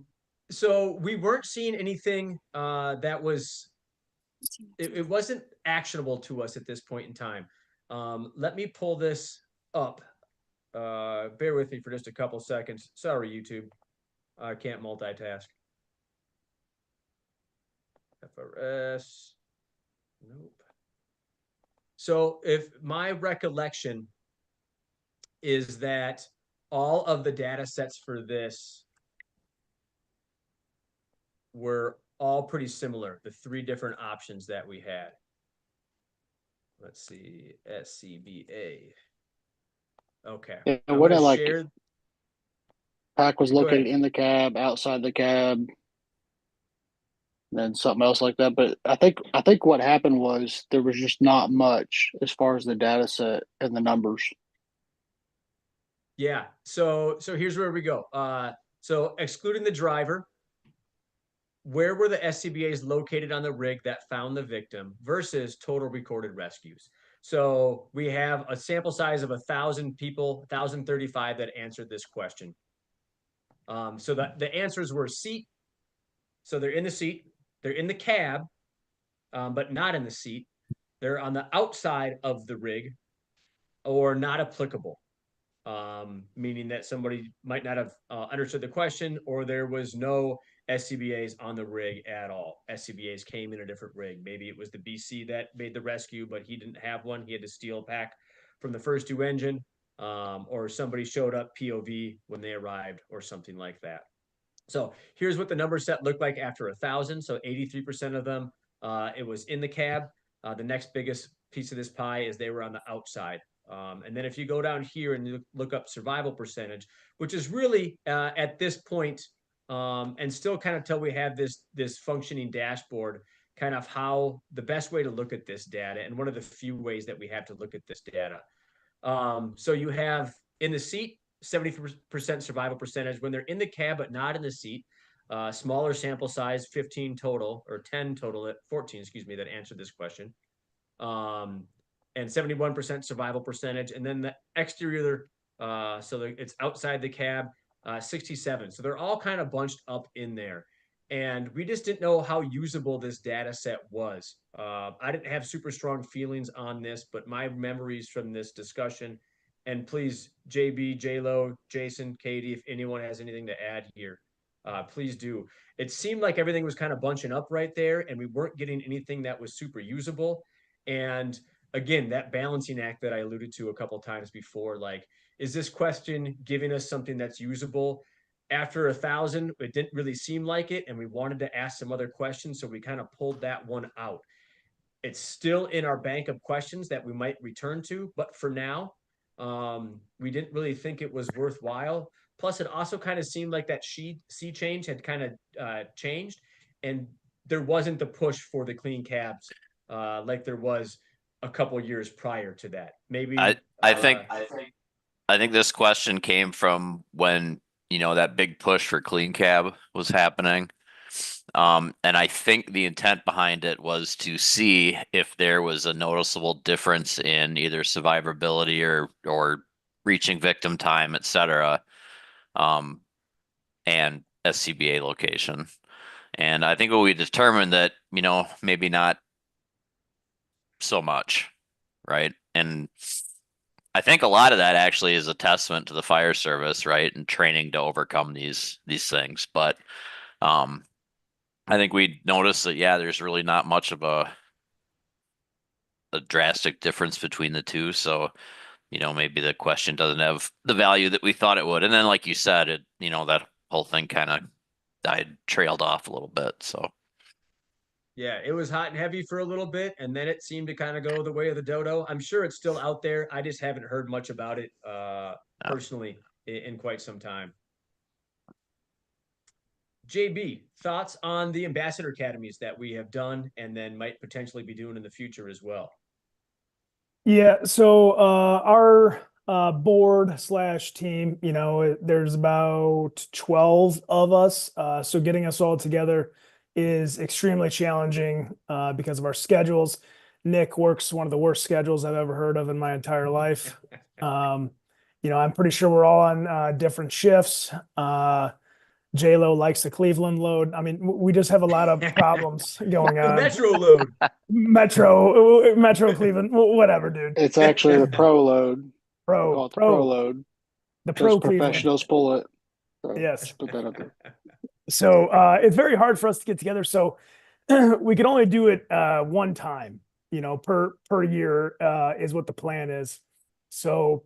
So we weren't seeing anything that was, it wasn't actionable to us at this point in time. Let me pull this up. Bear with me for just a couple seconds. Sorry, YouTube. I can't multitask. FRS. Nope. So if my recollection is that all of the data sets for this were all pretty similar, the 3 different options that we had. Let's see, SCBA. Okay. It I'm wasn't gonna like share. pack was Go located ahead. in the cab, outside the cab, then something else like that. But I think what happened was there was just not much as far as the data set and the numbers. Yeah. So here's where we go. So excluding the driver, where were the SCBAs located on the rig that found the victim versus total recorded rescues? So we have a sample size of 1,000 people, 1,035 that answered this question. So the answers were seat. So they're in the seat, they're in the cab, but not in the seat. They're on the outside of the rig, or not applicable. Meaning that somebody might not have understood the question, or there was no SCBAs on the rig at all. SCBAs came in a different rig. Maybe it was the BC that made the rescue, but he didn't have one. He had to steal a pack from the first 2 engine, or somebody showed up POV when they arrived, or something like that. So here's what the number set looked like after 1,000. So 83% of them, it was in the cab. The next biggest piece of this pie is they were on the outside. And then if you go down here and you look up survival percentage, which is really at this point, and still kind of till we have this functioning dashboard, kind of how the best way to look at this data, and one of the few ways that we have to look at this data. So you have in the seat, 70% survival percentage. When they're in the cab but not in the seat, smaller sample size, 15 total, or 10 total, 14, excuse me, that answered this question. And 71% survival percentage. And then the exterior, so it's outside the cab, 67. So they're all kind of bunched up in there. And we just didn't know how usable this data set was. I didn't have super strong feelings on this, but my memories from this discussion, and please, JB, JLo, Jason, Katie, if anyone has anything to add here, please do. It seemed like everything was kind of bunching up right there, and we weren't getting anything that was super usable. And again, that balancing act that I alluded to a couple times before, like, is this question giving us something that's usable? After 1,000, it didn't really seem like it, and we wanted to ask some other questions, so we kind of pulled that one out. It's still in our bank of questions that we might return to, but for now, we didn't really think it was worthwhile. Plus, it also kind of seemed like that sea change had kind of changed, and there wasn't the push for the clean cabs like there was a couple years prior to that. Maybe I think this question came from when, that big push for clean cab was happening. And I think the intent behind it was to see if there was a noticeable difference in either survivability or reaching victim time, etc. And SCBA location. And I think what we determined that, maybe not so much, right? And I think a lot of that actually is a testament to the fire service, right? And training to overcome these things. But I think we noticed that, yeah, there's really not much of a drastic difference between the two. So, maybe the question doesn't have the value that we thought it would. And then, like you said, that whole thing kind of trailed off a little bit. So, Yeah, it was hot and heavy for a little bit, and then it seemed to kind of go the way of the dodo. I'm sure it's still out there. I just haven't heard much about it personally in quite some time. JB, thoughts on the ambassador academies that we have done and then might potentially be doing in the future as well? Yeah, so our board slash team, there's about 12 of us. So getting us all together is extremely challenging because of our schedules. Nick works one of the worst schedules I've ever heard of in my entire life. I'm pretty sure we're all on different shifts. J-Lo likes the Cleveland load. I mean, we just have a lot of problems going on. The Metro load. Metro Cleveland, whatever, dude. It's actually the pro load. Call it the pro load. The pro Those Cleveland. professionals pull it. So Yes. just put that up there. So it's very hard for us to get together. So we can only do it one time, per year is what the plan is. So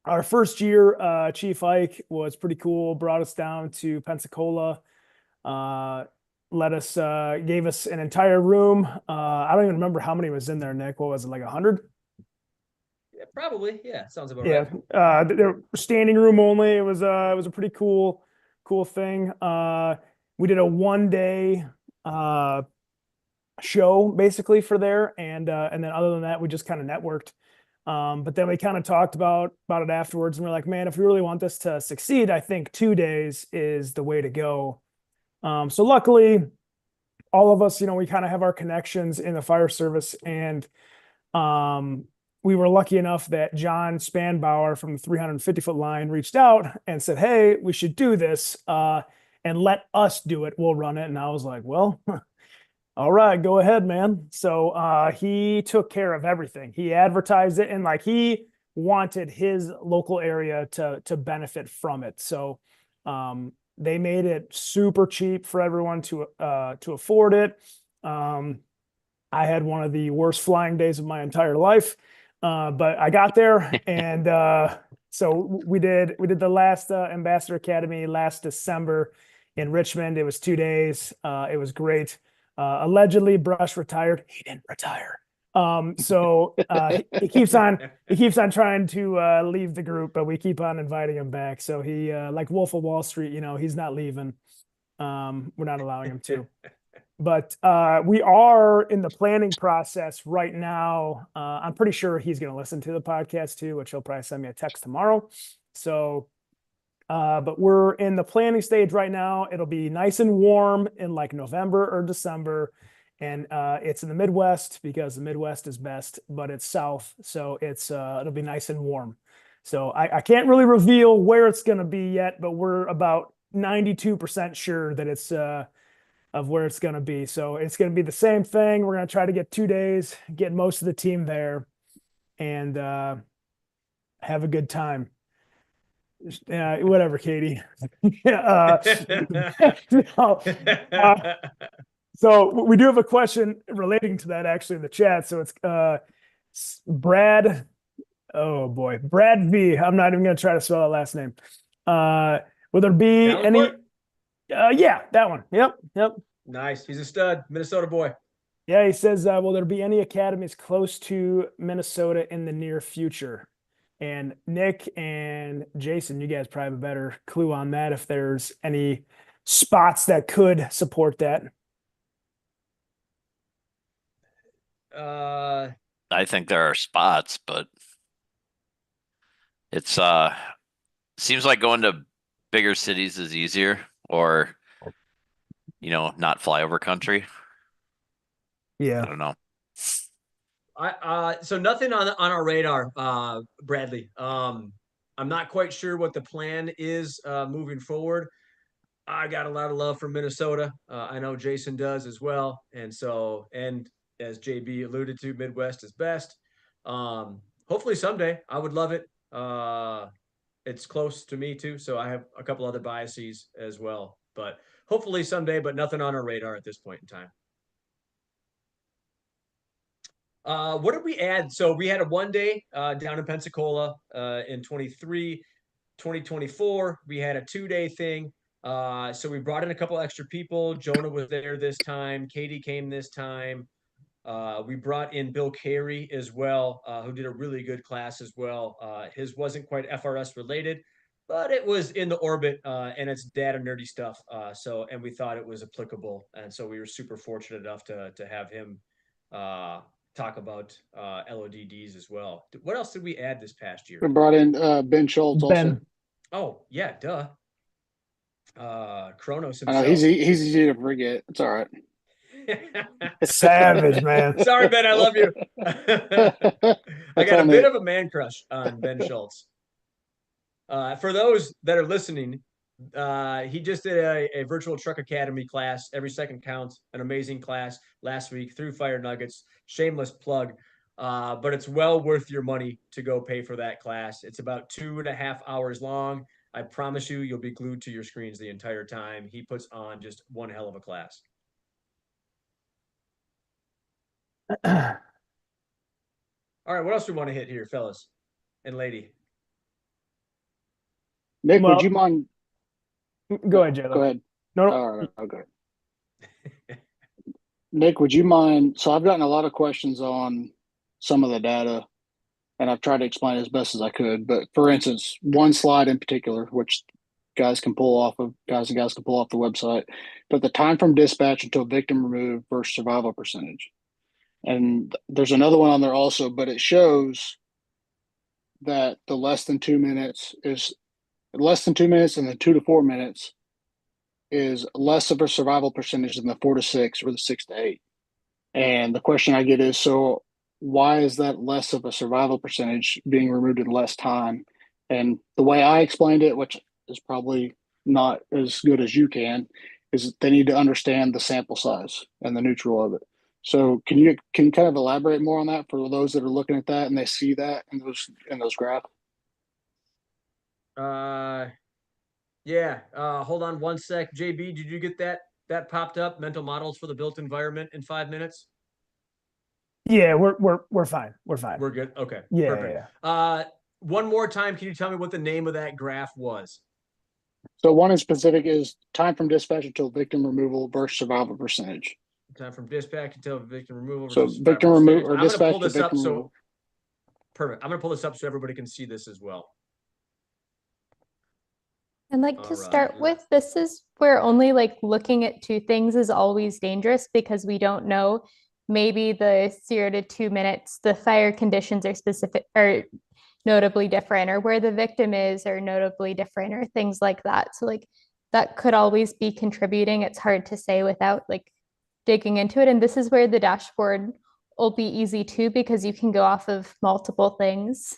our first year, Chief Ike was pretty cool, brought us down to Pensacola, gave us an entire room. I don't even remember how many was in there, Nick. What was it, like 100? Yeah, probably. Yeah, sounds about Yeah. right. They're standing room only. It was a pretty cool thing. We did a 1-day show basically for there, and then other than that, we just kind of networked. But then we kind of talked about it afterwards, and we're like, man, if we really want this to succeed, I think 2 days is the way to go. So luckily, all of us, we kind of have our connections in the fire service, and we were lucky enough that John Spanbauer from the 350-foot line reached out and said, hey, we should do this, and let us do it. We'll run it. And I was like, well, all right, go ahead, man. So he took care of everything. He advertised it, and he wanted his local area to benefit from it. So they made it super cheap for everyone to afford it. I had one of the worst flying days of my entire life, but I got there, and so we did the last Ambassador Academy last December in Richmond. It was 2 days. It was great. Allegedly, Brush retired. He didn't retire. So he keeps on trying to leave the group, but we keep on inviting him back. So he, like Wolf of Wall Street, he's not leaving. We're not allowing him to. But we are in the planning process right now. I'm pretty sure he's going to listen to the podcast too, which he'll probably send me a text tomorrow. So, but we're in the planning stage right now. It'll be nice and warm in November or December. And it's in the Midwest because the Midwest is best, but it's south. So it'll be nice and warm. So I can't really reveal where it's going to be yet, but we're about 92% sure that it's of where it's going to be. So it's going to be the same thing. We're going to try to get 2 days, get most of the team there, and have a good time. Whatever, Katie. So we do have a question relating to that actually in the chat. So it's Brad. Oh boy, Brad V. I'm not even going to try to spell that last name. Will there be any? Yeah, that one. Yep. Nice. He's a stud, Minnesota boy. Yeah, he says, will there be any academies close to Minnesota in the near future? And Nick and Jason, you guys probably have a better clue on that, if there's any spots that could support that. I think there are spots, but it's seems like going to bigger cities is easier, or not flyover country. Yeah, I don't know. So nothing on our radar, Bradley. I'm not quite sure what the plan is moving forward. I got a lot of love for Minnesota. I know Jason does as well, and as JB alluded to, Midwest is best. hopefully someday. I would love it. It's close to me too, so I have a couple other biases as well. But hopefully someday, but nothing on our radar at this point in time. What did we add? So we had a 1 day down in Pensacola in 2024. We had a 2 day thing. So we brought in a couple extra people. Jonah was there this time. Katie came this time. We brought in Bill Carey as well, who did a really good class as well. His wasn't quite FRS related, but it was in the orbit and it's data nerdy stuff. And we thought it was applicable. And so we were super fortunate enough to have him talk about LODDs as well. What else did we add this past year? We brought in Ben Schultz also. Ben, Oh, yeah, duh. Kronos I know himself. he's easy to forget. It's all right. savage, man. Sorry, Ben, I love you. I That's got a on bit me. of a man crush on Ben Schultz. For those that are listening, he just did a virtual truck academy class. Every second counts. An amazing class last week through Fire Nuggets. Shameless plug. But it's well worth your money to go pay for that class. It's about 2.5 hours long. I promise you, you'll be glued to your screens the entire time. He puts on just one hell of a class. All right, what else do we want to hit here, fellas and lady? Nick, Well- would you mind? Go ahead, Jayla. Go ahead. No, no. All right. Okay. Nick, would you mind? So I've gotten a lot of questions on some of the data, and I've tried to explain as best as I could. But for instance, one slide in particular, which guys and gals can pull off the website, but the time from dispatch until victim removed versus survival percentage. And there's another one on there also, but it shows that the less than 2 minutes is less than 2 minutes, and the 2 to 4 minutes is less of a survival percentage than the 4 to 6 or the 6 to 8. And the question I get is, so why is that less of a survival percentage being removed in less time? And the way I explained it, which is probably not as good as you can, is they need to understand the sample size and the neutral of it. So can you kind of elaborate more on that for those that are looking at that and they see that in those graphs? Yeah. Hold on one sec. JB, did you get that popped up? Mental models for the built environment in 5 minutes? Yeah, we're fine. We're fine. We're good. Okay. Yeah, Perfect. yeah. One more time, can you tell me what the name of that graph was? So one in specific is time from dispatch until victim removal versus survival percentage. Time from dispatch until victim removal. So versus victim survival removal percentage. or I'm gonna dispatch pull to this up. victim So removal. perfect. I'm gonna pull this up so everybody can see this as well. And like All to right, start let's- with, this is where only like looking at two things is always dangerous because we don't know. Maybe the 0 to 2 minutes, the fire conditions are specific or notably different, or where the victim is are notably different, or things like that. So like that could always be contributing. It's hard to say without like digging into it. And this is where the dashboard will be easy too, because you can go off of multiple things.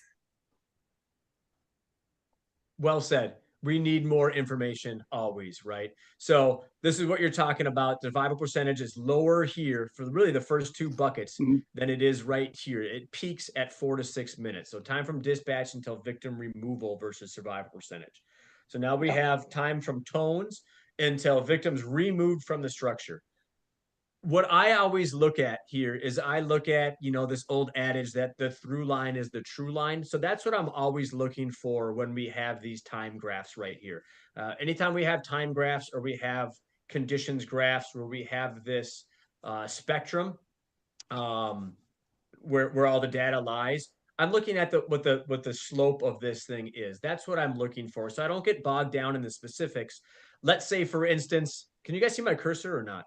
Well said. We need more information always, right? So this is what you're talking about. The survival percentage is lower here for really the first two buckets Mhm. than it is right here. It peaks at 4 to 6 minutes. So time from dispatch until victim removal versus survival percentage. So now we have time from tones until victims removed from the structure. What I always look at here is I look at, this old adage that the through line is the true line. So that's what I'm always looking for when we have these time graphs right here. Anytime we have time graphs or we have conditions graphs where we have this spectrum where all the data lies, I'm looking at what the slope of this thing is. That's what I'm looking for. So I don't get bogged down in the specifics. Let's say, for instance, can you guys see my cursor or not?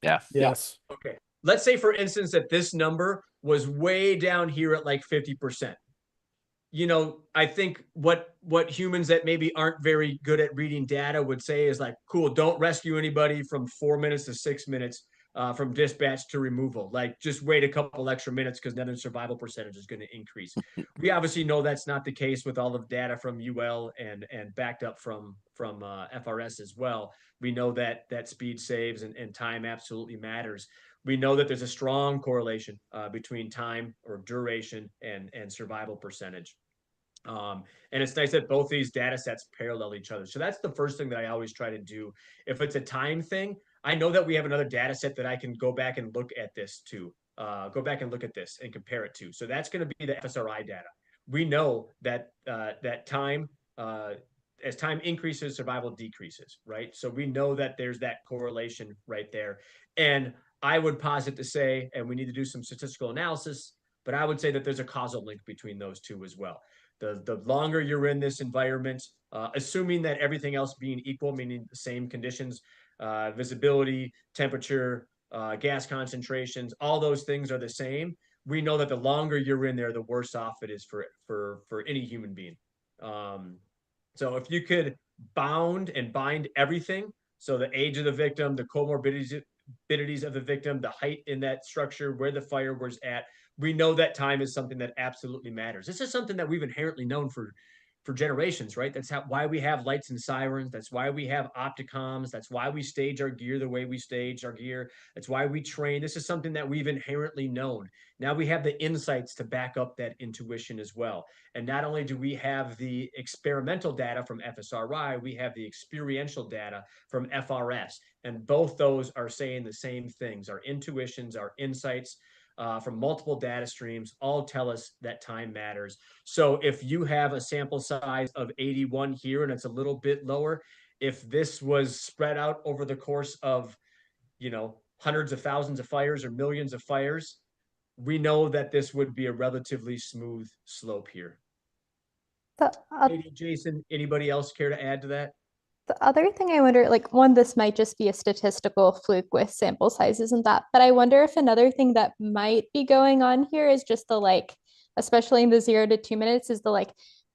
Yeah. Yes. Okay. Let's say, for instance, that this number was way down here at like 50%. I think what humans that maybe aren't very good at reading data would say is like, cool, don't rescue anybody from 4 minutes to 6 minutes from dispatch to removal. Like, just wait a couple extra minutes because then the survival percentage is going to increase. We obviously know that's not the case with all of data from UL and backed up from FRS as well. We know that speed saves and time absolutely matters. we know that there's a strong correlation between time or duration and survival percentage. And it's nice that both these data sets parallel each other. So that's the first thing that I always try to do. If it's a time thing, I know that we have another data set that I can go back and look at this to, go back and look at this and compare it to. So that's going to be the FSRI data. We know that that time, as time increases, survival decreases, right? So we know that there's that correlation right there. And I would posit to say, and we need to do some statistical analysis, but I would say that there's a causal link between those two as well. The longer you're in this environment, assuming that everything else being equal, meaning the same conditions, visibility, temperature, gas concentrations, all those things are the same. We know that the longer you're in there, the worse off it is for any human being. So if you could bound and bind everything, so the age of the victim, the comorbidities of the victim, the height in that structure, where the fire was at, we know that time is something that absolutely matters. This is something that we've inherently known for generations, right? That's why we have lights and sirens. That's why we have opticoms. That's why we stage our gear the way we stage our gear. That's why we train. This is something that we've inherently known. Now we have the insights to back up that intuition as well. And not only do we have the experimental data from FSRI, we have the experiential data from FRS. And both those are saying the same things. Our intuitions, our insights, from multiple data streams all tell us that time matters. So if you have a sample size of 81 here and it's a little bit lower, if this was spread out over the course of, hundreds of thousands of fires or millions of fires, we know that this would be a relatively smooth slope here. Jason, anybody else care to add to that? The other thing I wonder, like one, this might just be a statistical fluke with sample sizes and that, but I wonder if another thing that might be going on here is just the like, especially in the 0 to 2 minutes, is the like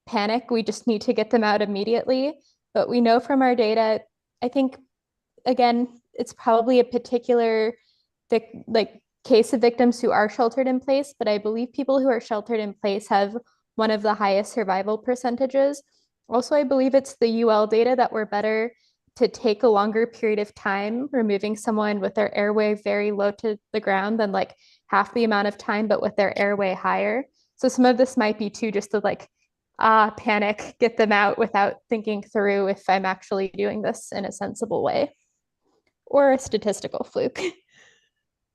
panic. We just need to get them out immediately. But we know from our data, I think, again, it's probably a particular like case of victims who are sheltered in place, but I believe people who are sheltered in place have one of the highest survival percentages. Also, I believe it's the UL data that we're better to take a longer period of time removing someone with their airway very low to the ground than like half the amount of time, but with their airway higher. So some of this might be too just to like, panic, get them out without thinking through if I'm actually doing this in a sensible way, or a statistical fluke.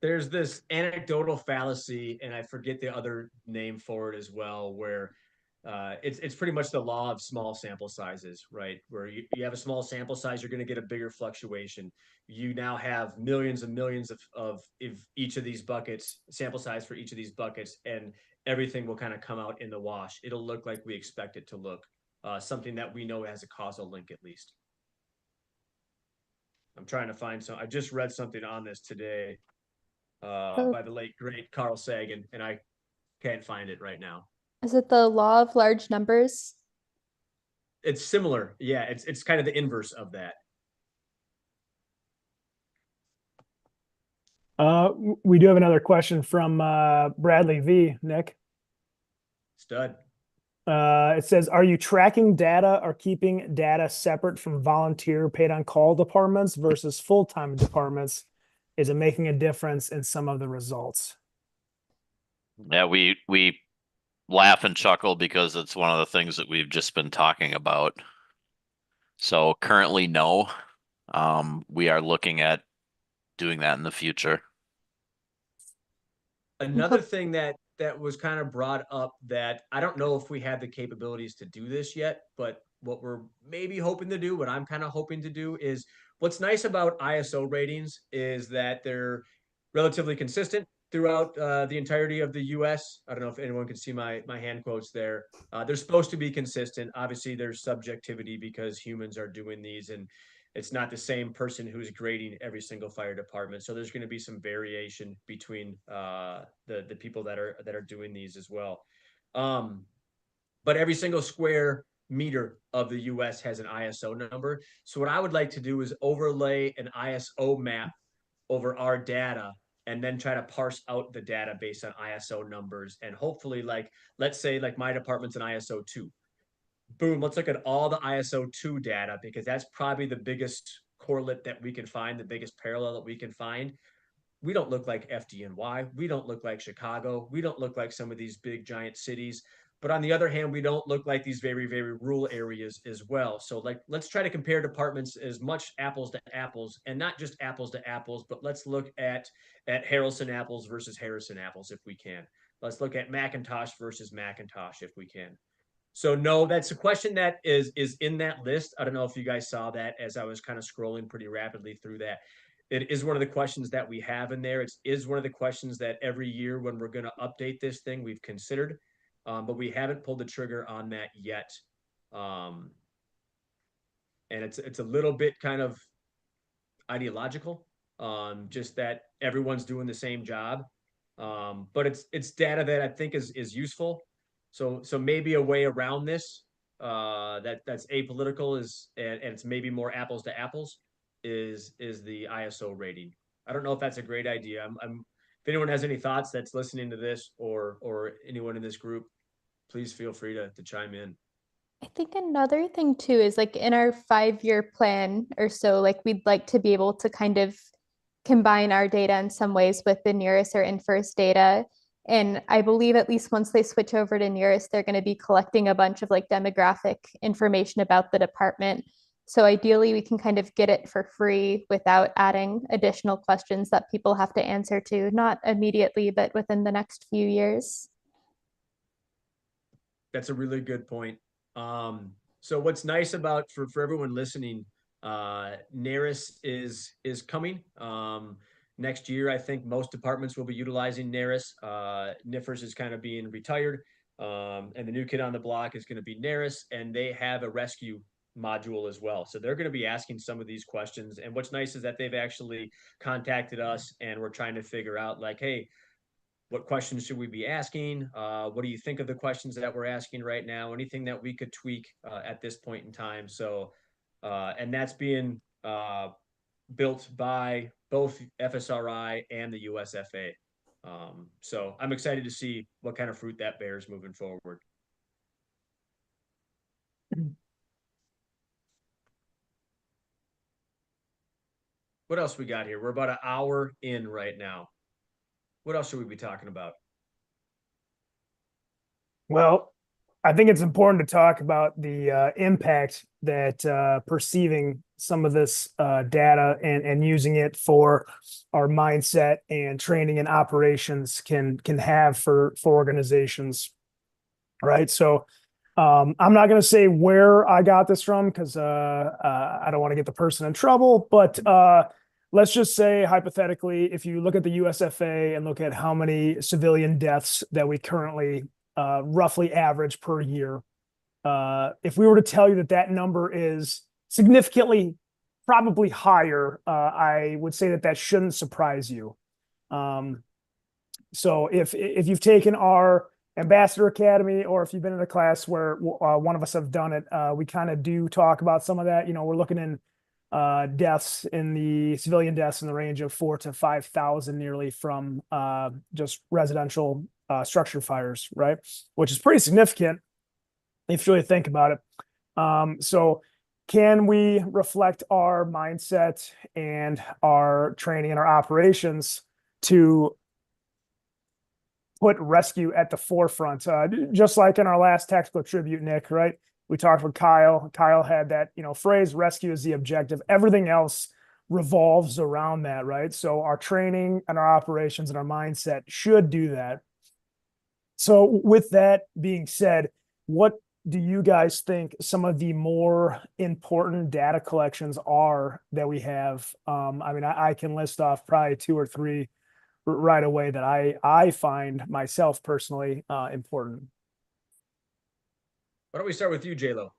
There's this anecdotal fallacy, and I forget the other name for it as well, where it's pretty much the law of small sample sizes, right? Where you have a small sample size, you're going to get a bigger fluctuation. You now have millions and millions of each of these buckets, sample size for each of these buckets, and everything will kind of come out in the wash. It'll look like we expect it to look, something that we know has a causal link at least. I'm trying to find I just read something on this today by the late, great Carl Sagan, and I can't find it right now. Is it the law of large numbers? It's similar. Yeah, it's kind of the inverse of that. We do have another question from Bradley V. Nick. Stud. It says, are you tracking data or keeping data separate from volunteer paid on call departments versus full-time departments? Is it making a difference in some of the results? Yeah, we laugh and chuckle because it's one of the things that we've just been talking about. So currently, no. We are looking at doing that in the future. Another thing that was kind of brought up that I don't know if we have the capabilities to do this yet, but what we're maybe hoping to do, what I'm kind of hoping to do is, what's nice about ISO ratings is that they're relatively consistent throughout the entirety of the US. I don't know if anyone can see my hand quotes there. They're supposed to be consistent. Obviously, there's subjectivity because humans are doing these, and it's not the same person who's grading every single fire department. So there's going to be some variation between the people that are doing these as well. But every single square meter of the US has an ISO number. So what I would like to do is overlay an ISO map over our data and then try to parse out the data based on ISO numbers. And hopefully, like, let's say like my department's an ISO 2. Boom, let's look at all the ISO 2 data, because that's probably the biggest correlate that we can find, the biggest parallel that we can find. we don't look like FDNY. We don't look like Chicago. We don't look like some of these big giant cities. But on the other hand, we don't look like these very, very rural areas as well. So like, let's try to compare departments as much apples to apples, and not just apples to apples, but let's look at Harrelson apples versus Harrison apples if we can. Let's look at McIntosh versus McIntosh if we can. So no, that's a question that is in that list. I don't know if you guys saw that as I was kind of scrolling pretty rapidly through that. It is one of the questions that we have in there. It is one of the questions that every year when we're going to update this thing, we've considered. But we haven't pulled the trigger on that yet. And it's a little bit kind of ideological, just that everyone's doing the same job. But it's data that I think is useful. So maybe a way around this that's apolitical is and it's maybe more apples to apples is the ISO rating. I don't know if that's a great idea. If anyone has any thoughts that's listening to this or anyone in this group, please feel free to chime in. I think another thing too is like in our 5-year plan or so, like we'd like to be able to kind of combine our data in some ways with the NERIS or INFIRST data. And I believe at least once they switch over to NERIS, they're going to be collecting a bunch of like demographic information about the department. So ideally, we can kind of get it for free without adding additional questions that people have to answer to, not immediately, but within the next few years. That's a really good point. So what's nice about for everyone listening, NERIS is coming. Next year, I think most departments will be utilizing NERIS. NIFRS is kind of being retired. And the new kid on the block is going to be NERIS, and they have a rescue module as well. So they're going to be asking some of these questions. And what's nice is that they've actually contacted us and we're trying to figure out like, hey, what questions should we be asking? What do you think of the questions that we're asking right now? Anything that we could tweak at this point in time? So, and that's being built by both FSRI and the USFA. So I'm excited to see what kind of fruit that bears moving forward. What else we got here? We're about an hour in right now. What else should we be talking about? Well, I think it's important to talk about the impact that perceiving some of this data and using it for our mindset and training and operations can have for organizations, right? So I'm not going to say where I got this from because I don't want to get the person in trouble, but let's just say hypothetically, if you look at the USFA and look at how many civilian deaths that we currently roughly average per year, if we were to tell you that that number is significantly probably higher, I would say that shouldn't surprise you. So if you've taken our Ambassador Academy, or if you've been in a class where one of us have done it, we kind of do talk about some of that. You know, we're looking in deaths in the civilian deaths in the range of 4,000 to 5,000 nearly from just residential structure fires, right? Which is pretty significant if you really think about it. So can we reflect our mindset and our training and our operations to put rescue at the forefront? Just like in our last tactical tribute, Nick, right? We talked with Kyle. Kyle had that, phrase, rescue is the objective. Everything else revolves around that, right? So our training and our operations and our mindset should do that. So with that being said, what do you guys think some of the more important data collections are that we have? I mean, I can list off probably 2 or 3 right away that I find myself personally important. Why don't we start with you, J-Lo?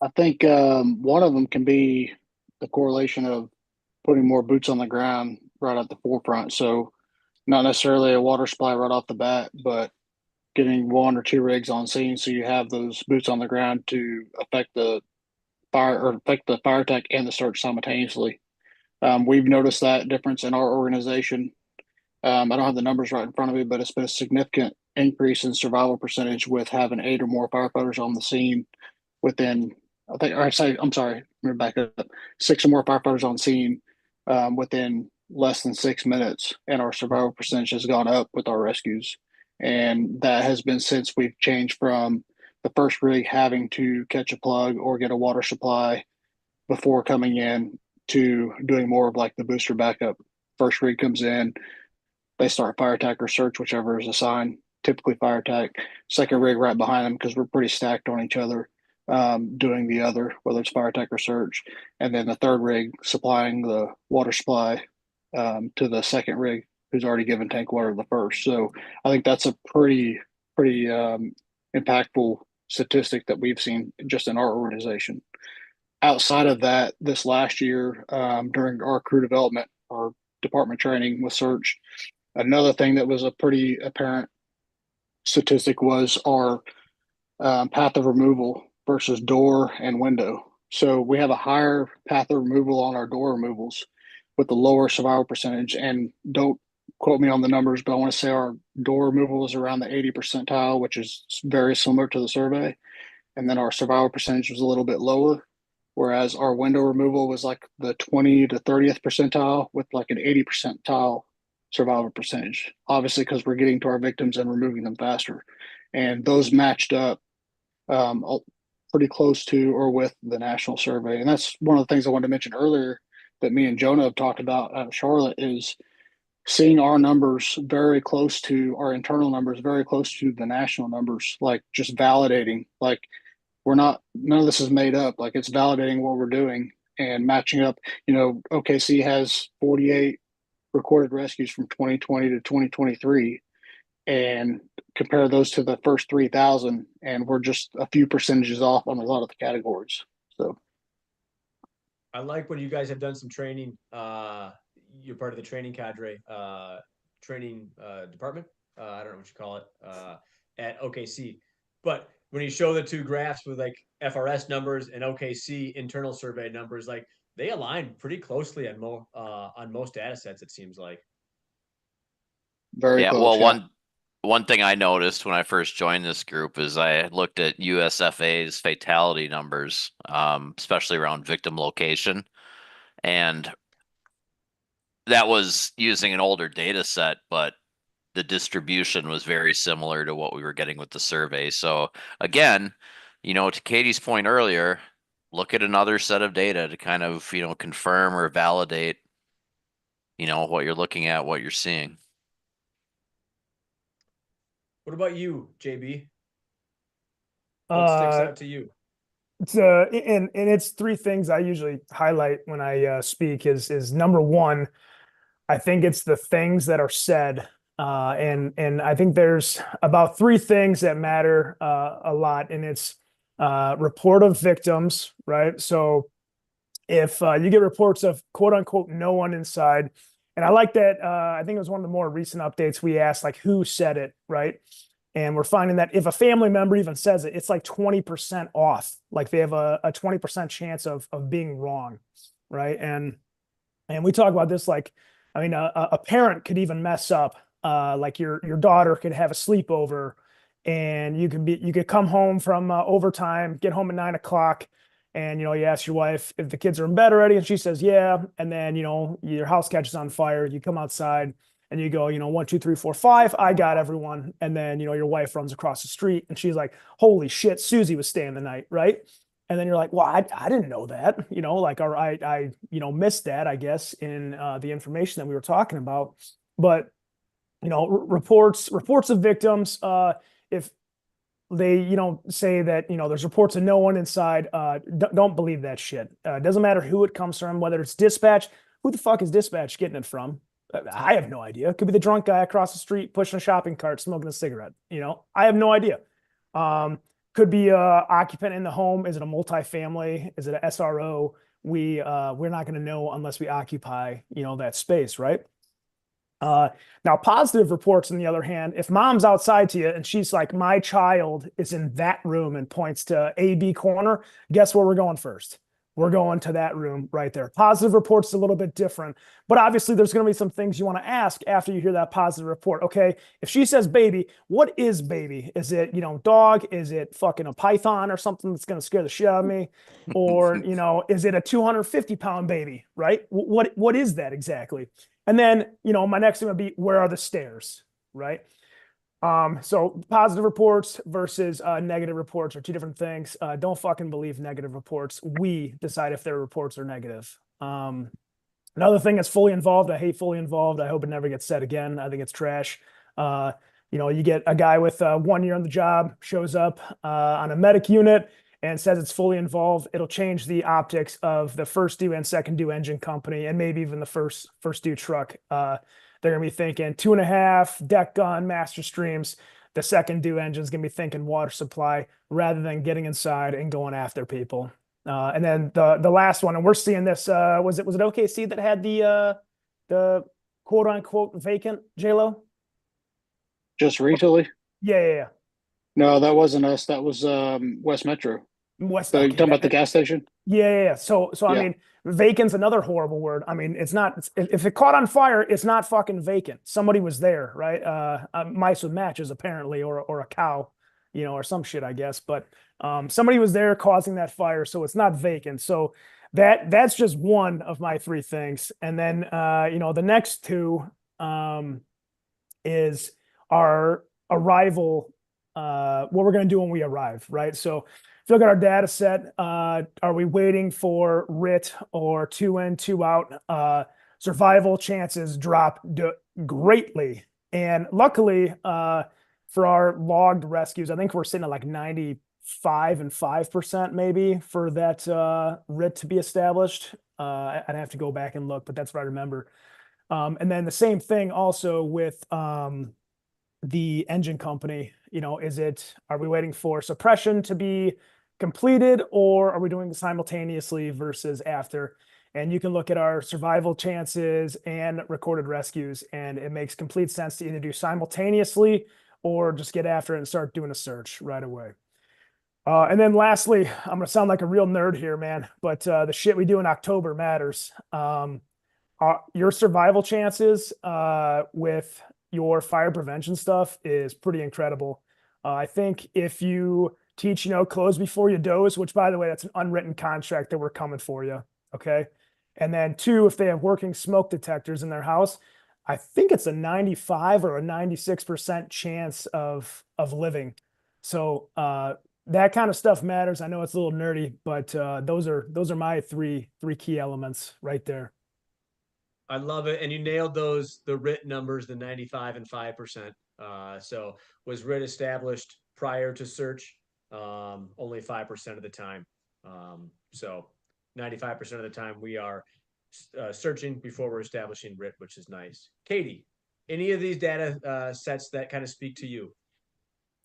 I think one of them can be the correlation of putting more boots on the ground right at the forefront. So not necessarily a water supply right off the bat, but getting 1 or 2 rigs on scene so you have those boots on the ground to affect the fire attack and the search simultaneously. We've noticed that difference in our organization. I don't have the numbers right in front of me, but it's been a significant increase in survival percentage with having 8 or more firefighters on the scene within, let me back up, 6 or more firefighters on scene within less than 6 minutes, and our survival percentage has gone up with our rescues. And that has been since we've changed from the first rig having to catch a plug or get a water supply before coming in to doing more of like the booster backup. First rig comes in, they start fire attack or search, whichever is assigned, typically fire attack. Second rig right behind them because we're pretty stacked on each other, doing the other, whether it's fire attack or search. And then the third rig supplying the water supply to the second rig who's already given tank water to the first. So I think that's a pretty impactful statistic that we've seen just in our organization. Outside of that, this last year, during our crew development, our department training with search, another thing that was a pretty apparent statistic was our path of removal versus door and window. So we have a higher path of removal on our door removals with the lower survival percentage. And don't quote me on the numbers, but I want to say our door removal is around the 80 percentile, which is very similar to the survey. And then our survival percentage was a little bit lower, whereas our window removal was like the 20 to 30th percentile with like an 80 percentile survival percentage, obviously because we're getting to our victims and removing them faster. And those matched up pretty close to or with the national survey. And that's one of the things I wanted to mention earlier that me and Jonah have talked about out of Charlotte is seeing our numbers very close to our internal numbers, very close to the national numbers, like just validating, like none of this is made up. Like it's validating what we're doing and matching up. OKC has 48 recorded rescues from 2020 to 2023 and compare those to the first 3,000, and we're just a few percentages off on a lot of the categories. So I like when you guys have done some training. You're part of the training cadre, training department. I don't know what you call it at OKC, but when you show the two graphs with like FRS numbers and OKC internal survey numbers, like they align pretty closely on most data sets, it seems like. very Yeah, close. well, one thing I noticed when I first joined this group is I looked at USFA's fatality numbers, especially around victim location, and that was using an older data set, but the distribution was very similar to what we were getting with the survey. So again, to Katie's point earlier, look at another set of data to kind of, confirm or validate, what you're looking at, what you're seeing. What about you, JB? What sticks out to you? It's and it's three things I usually highlight when I speak is number one, I think it's the things that are said. And I think there's about three things that matter a lot, and it's report of victims, right? So if you get reports of quote unquote no one inside, and I like that, I think it was one of the more recent updates we asked like who said it, right? And we're finding that if a family member even says it, it's like 20% off. Like they have a 20% chance of being wrong, right? And we talk about this like, I mean, a parent could even mess up. Like your daughter could have a sleepover, and you could come home from overtime, get home at 9 o'clock, and you ask your wife if the kids are in bed already, and she says yeah, and then your house catches on fire. You come outside and you go 1, 2, 3, 4, 5. I got everyone, and then your wife runs across the street and she's like, "Holy shit, Susie was staying the night," right? And then you're like, well, I didn't know that, like, all right, I missed that, I guess, in the information that we were talking about. But, reports of victims, if they, say that, there's reports of no one inside, don't believe that shit. It doesn't matter who it comes from, whether it's dispatch. Who the fuck is dispatch getting it from? I have no idea. It could be the drunk guy across the street pushing a shopping cart, smoking a cigarette. I have no idea. Could be a occupant in the home. Is it a multifamily? Is it an SRO? We're not going to know unless we occupy, that space, right? Now, positive reports, on the other hand, if mom's outside to you and she's like, my child is in that room and points to A, B corner, guess where we're going first? we're going to that room right there. Positive report's a little bit different, but obviously there's going to be some things you want to ask after you hear that positive report. Okay, if she says baby, what is baby? Is it, dog? Is it fucking a python or something that's going to scare the shit out of me? Or, is it a 250-pound baby, right? What is that exactly? And then, my next thing would be, where are the stairs, right? So positive reports versus negative reports are two different things. Don't fucking believe negative reports. We decide if their reports are negative. Another thing that's fully involved. I hate fully involved. I hope it never gets said again. I think it's trash. You get a guy with 1 year on the job, shows up on a medic unit and says it's fully involved. It'll change the optics of the first due and second due engine company, and maybe even the first due truck. They're going to be thinking 2.5, deck gun, master streams. The second due engine's going to be thinking water supply rather than getting inside and going after people. And then the last one, and we're seeing this, was it OKC that had the quote unquote vacant, J-Lo? Just recently? Yeah. No, that wasn't us. That was West Metro. West. So Okay, you talking about the gas station? Yeah. So I Yeah. mean, vacant's another horrible word. I mean, if it caught on fire, it's not fucking vacant. Somebody was there, right? Mice with matches apparently, or a cow, or some shit, I guess. But somebody was there causing that fire, so it's not vacant. So that's just one of my three things. And then the next two is our arrival, what we're going to do when we arrive, right? So if you look at our data set, are we waiting for RIT or 2 in, 2 out? Survival chances drop greatly. And luckily, for our logged rescues, I think we're sitting at like 95.5% maybe for that RIT to be established. I'd have to go back and look, but that's what I remember. And then the same thing also with the engine company. Are we waiting for suppression to be completed, or are we doing it simultaneously versus after? And you can look at our survival chances and recorded rescues, and it makes complete sense to either do simultaneously or just get after it and start doing a search right away. And then lastly, I'm going to sound like a real nerd here, man, but the shit we do in October matters. Your survival chances with your fire prevention stuff is pretty incredible. I think if you teach, close before you doze, which by the way, that's an unwritten contract that we're coming for you. Okay. And then 2, if they have working smoke detectors in their house, I think it's a 95 or a 96% chance of living. So that kind of stuff matters. I know it's a little nerdy, but those are my three key elements right there. I love it. And you nailed those, the RIT numbers, the 95 and 5%. So was RIT established prior to search? Only 5% of the time. So 95% of the time we are searching before we're establishing RIT, which is nice. Katie, any of these data sets that kind of speak to you?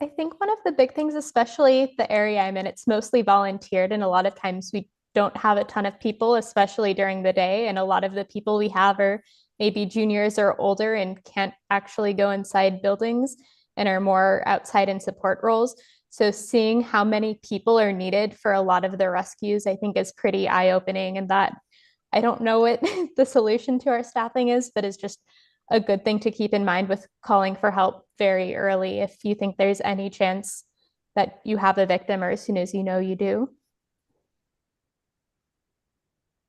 I think one of the big things, especially the area I'm in, it's mostly volunteered, and a lot of times we don't have a ton of people, especially during the day. And a lot of the people we have are maybe juniors or older and can't actually go inside buildings and are more outside in support roles. So seeing how many people are needed for a lot of the rescues, I think is pretty eye-opening. And that, I don't know what the solution to our staffing is, but it's just a good thing to keep in mind with calling for help very early if you think there's any chance that you have a victim, or as soon as you do.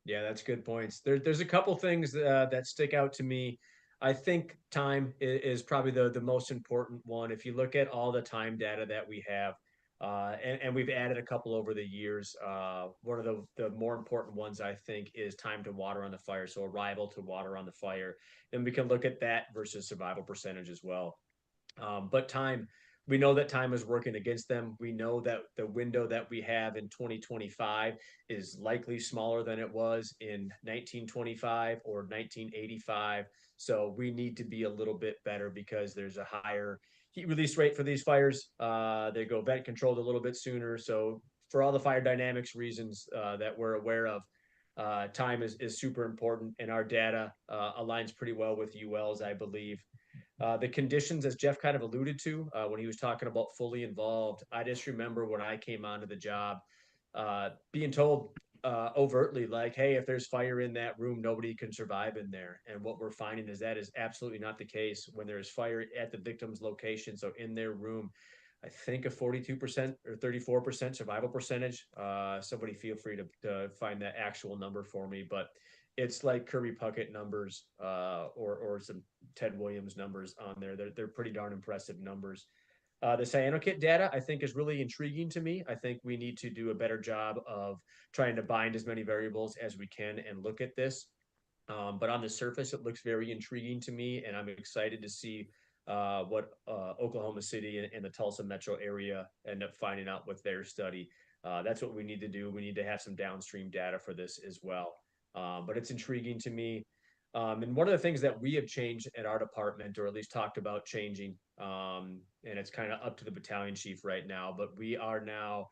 Yeah, that's good points. There's a couple things that stick out to me. I think time is probably the most important one. If you look at all the time data that we have, and we've added a couple over the years, one of the more important ones, I think, is time to water on the fire. So arrival to water on the fire. And we can look at that versus survival percentage as well. But time, we know that time is working against them. We know that the window that we have in 2025 is likely smaller than it was in 1925 or 1985. So we need to be a little bit better because there's a higher heat release rate for these fires. They go vent controlled a little bit sooner. So for all the fire dynamics reasons that we're aware of, time is super important, and our data aligns pretty well with UL's, I believe. The conditions, as Jeff kind of alluded to when he was talking about fully involved, I just remember when I came onto the job, being told overtly like, hey, if there's fire in that room, nobody can survive in there. And what we're finding is that is absolutely not the case when there's fire at the victim's location. So in their room, I think a 42% or 34% survival percentage. Somebody feel free to find that actual number for me, but it's like Kirby Puckett numbers, or some Ted Williams numbers on there. They're pretty darn impressive numbers. The CyanoKit data, I think, is really intriguing to me. I think we need to do a better job of trying to bind as many variables as we can and look at this. But on the surface, it looks very intriguing to me, and I'm excited to see what Oklahoma City and the Tulsa metro area end up finding out with their study. That's what we need to do. We need to have some downstream data for this as well. But it's intriguing to me. And one of the things that we have changed at our department, or at least talked about changing, and it's kind of up to the battalion chief right now, but we are now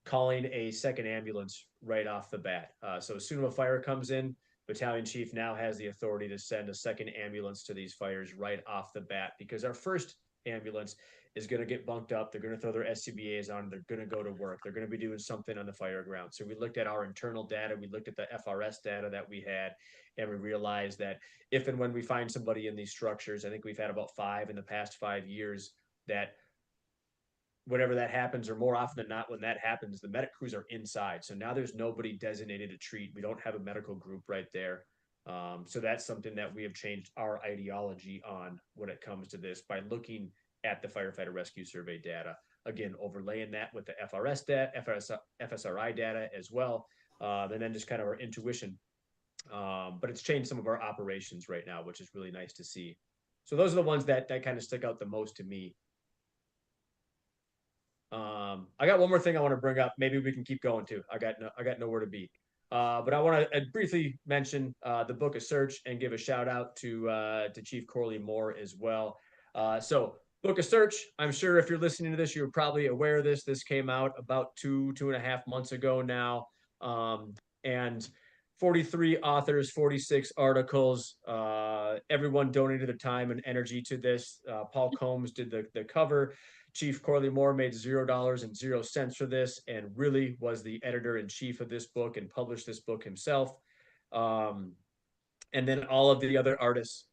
calling a second ambulance right off the bat. So as soon as a fire comes in, battalion chief now has the authority to send a second ambulance to these fires right off the bat, because our first ambulance is going to get bunked up. They're going to throw their SCBAs on. They're going to go to work. They're going to be doing something on the fire ground. So we looked at our internal data. We looked at the FRS data that we had, and we realized that if and when we find somebody in these structures, I think we've had about 5 in the past 5 years, that whenever that happens, or more often than not, when that happens, the medic crews are inside. So now there's nobody designated to treat. We don't have a medical group right there. So that's something that we have changed our ideology on when it comes to this, by looking at the firefighter rescue survey data. Again, overlaying that with the FRS data, FSRI data as well, and then just kind of our intuition. But it's changed some of our operations right now, which is really nice to see. So those are the ones that kind of stick out the most to me. I got one more thing I want to bring up. Maybe we can keep going too. I got nowhere to be. But I want to briefly mention the Book of Search and give a shout out to Chief Corley Moore as well. So Book of Search, I'm sure if you're listening to this, you're probably aware of this. This came out about 2.5 months ago now. And 43 authors, 46 articles. Everyone donated their time and energy to this. Paul Combs did the cover. Chief Corley Moore made $0.00 for this, and really was the editor-in-chief of this book and published this book himself. And then all of the other artists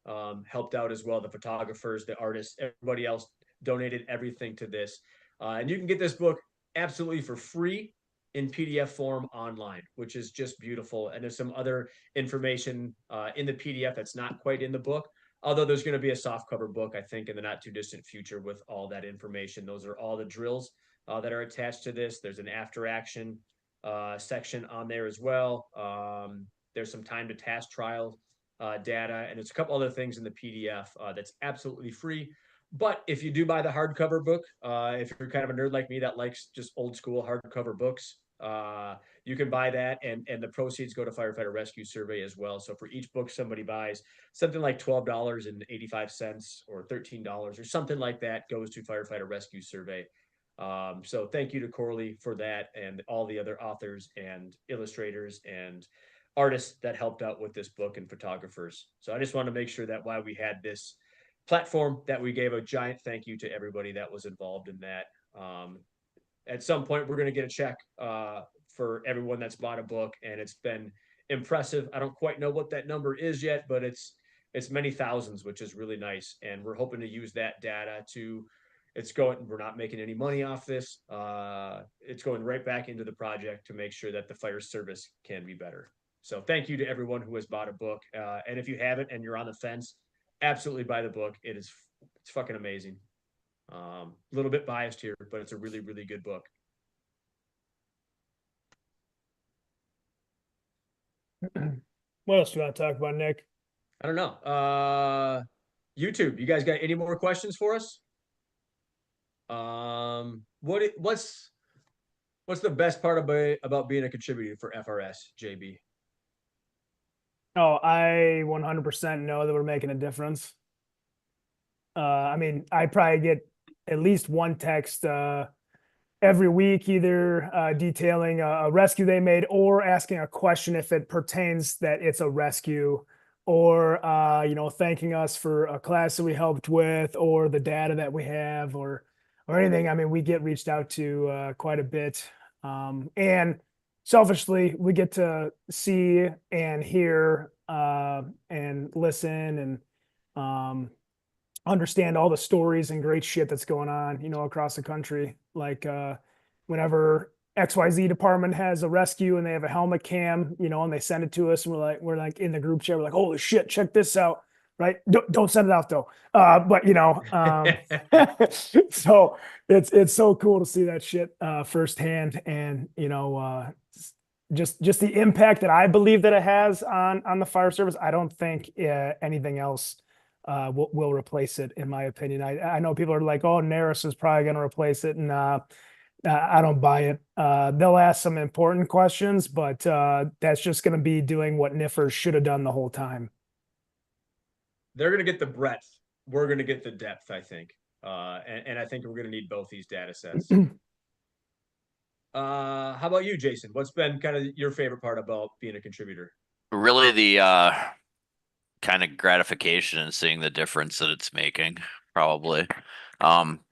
helped out as well. The photographers, the artists, everybody else donated everything to this. And you can get this book absolutely for free in PDF form online, which is just beautiful. And there's some other information in the PDF that's not quite in the book. Although there's going to be a softcover book, I think, in the not too distant future with all that information. Those are all the drills that are attached to this. There's an after action section on there as well. There's some time to task trial data, and there's a couple other things in the PDF that's absolutely free. But if you do buy the hardcover book, if you're kind of a nerd like me that likes just old school hardcover books, you can buy that, and the proceeds go to Firefighter Rescue Survey as well. So for each book somebody buys, something like $12.85 or $13 or something like that goes to Firefighter Rescue Survey. So thank you to Corley for that, and all the other authors and illustrators and artists that helped out with this book, and photographers. So I just want to make sure that while we had this platform, that we gave a giant thank you to everybody that was involved in that. At some point, we're going to get a check for everyone that's bought a book, and it's been impressive. I don't quite know what that number is yet, but it's many thousands, which is really nice. And we're hoping to use that data to, we're not making any money off this. It's going right back into the project to make sure that the fire service can be better. So thank you to everyone who has bought a book. And if you haven't and you're on the fence, absolutely buy the book. It's fucking amazing. A little bit biased here, but it's a really, really good book. What else do you want to talk about, Nick? I don't know. YouTube, you guys got any more questions for us? What's the best part about being a contributor for FRS, JB? Oh, I 100% know that we're making a difference. I mean, I probably get at least one text every week, either detailing a rescue they made, or asking a question if it pertains that it's a rescue, or thanking us for a class that we helped with, or the data that we have, or anything. I mean, we get reached out to quite a bit, and selfishly, we get to see and hear and listen and understand all the stories and great shit that's going on, across the country. Like whenever XYZ department has a rescue and they have a helmet cam, and they send it to us, and we're like in the group chat, we're like, holy shit, check this out. Right. Don't send it out though. But so it's so cool to see that shit firsthand, and just the impact that I believe that it has on the fire service. I don't think anything else will replace it, in my opinion. I know people are like, oh, Neris is probably going to replace it, and I don't buy it. They'll ask some important questions, but that's just going to be doing what NIFR should have done the whole time. They're going to get the breadth. We're going to get the depth, I think. And I think we're going to need both these data sets. How about you, Jason? What's been kind of your favorite part about being a contributor? Really the kind of gratification in seeing the difference that it's making, probably.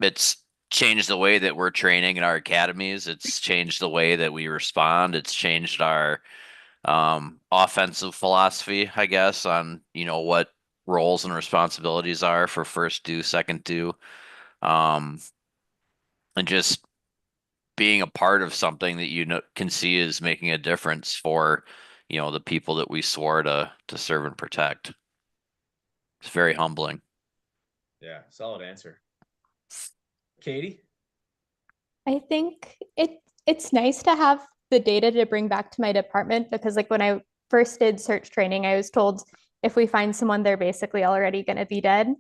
It's changed the way that we're training in our academies. It's changed the way that we respond. It's changed our offensive philosophy, I guess, on what roles and responsibilities are for first due, second due, and just being a part of something that can see is making a difference for the people that we swore to serve and protect. It's very humbling. Yeah, solid answer. Katie? I think it's nice to have the data to bring back to my department, because like when I first did search training, I was told if we find someone, they're basically already going to be dead.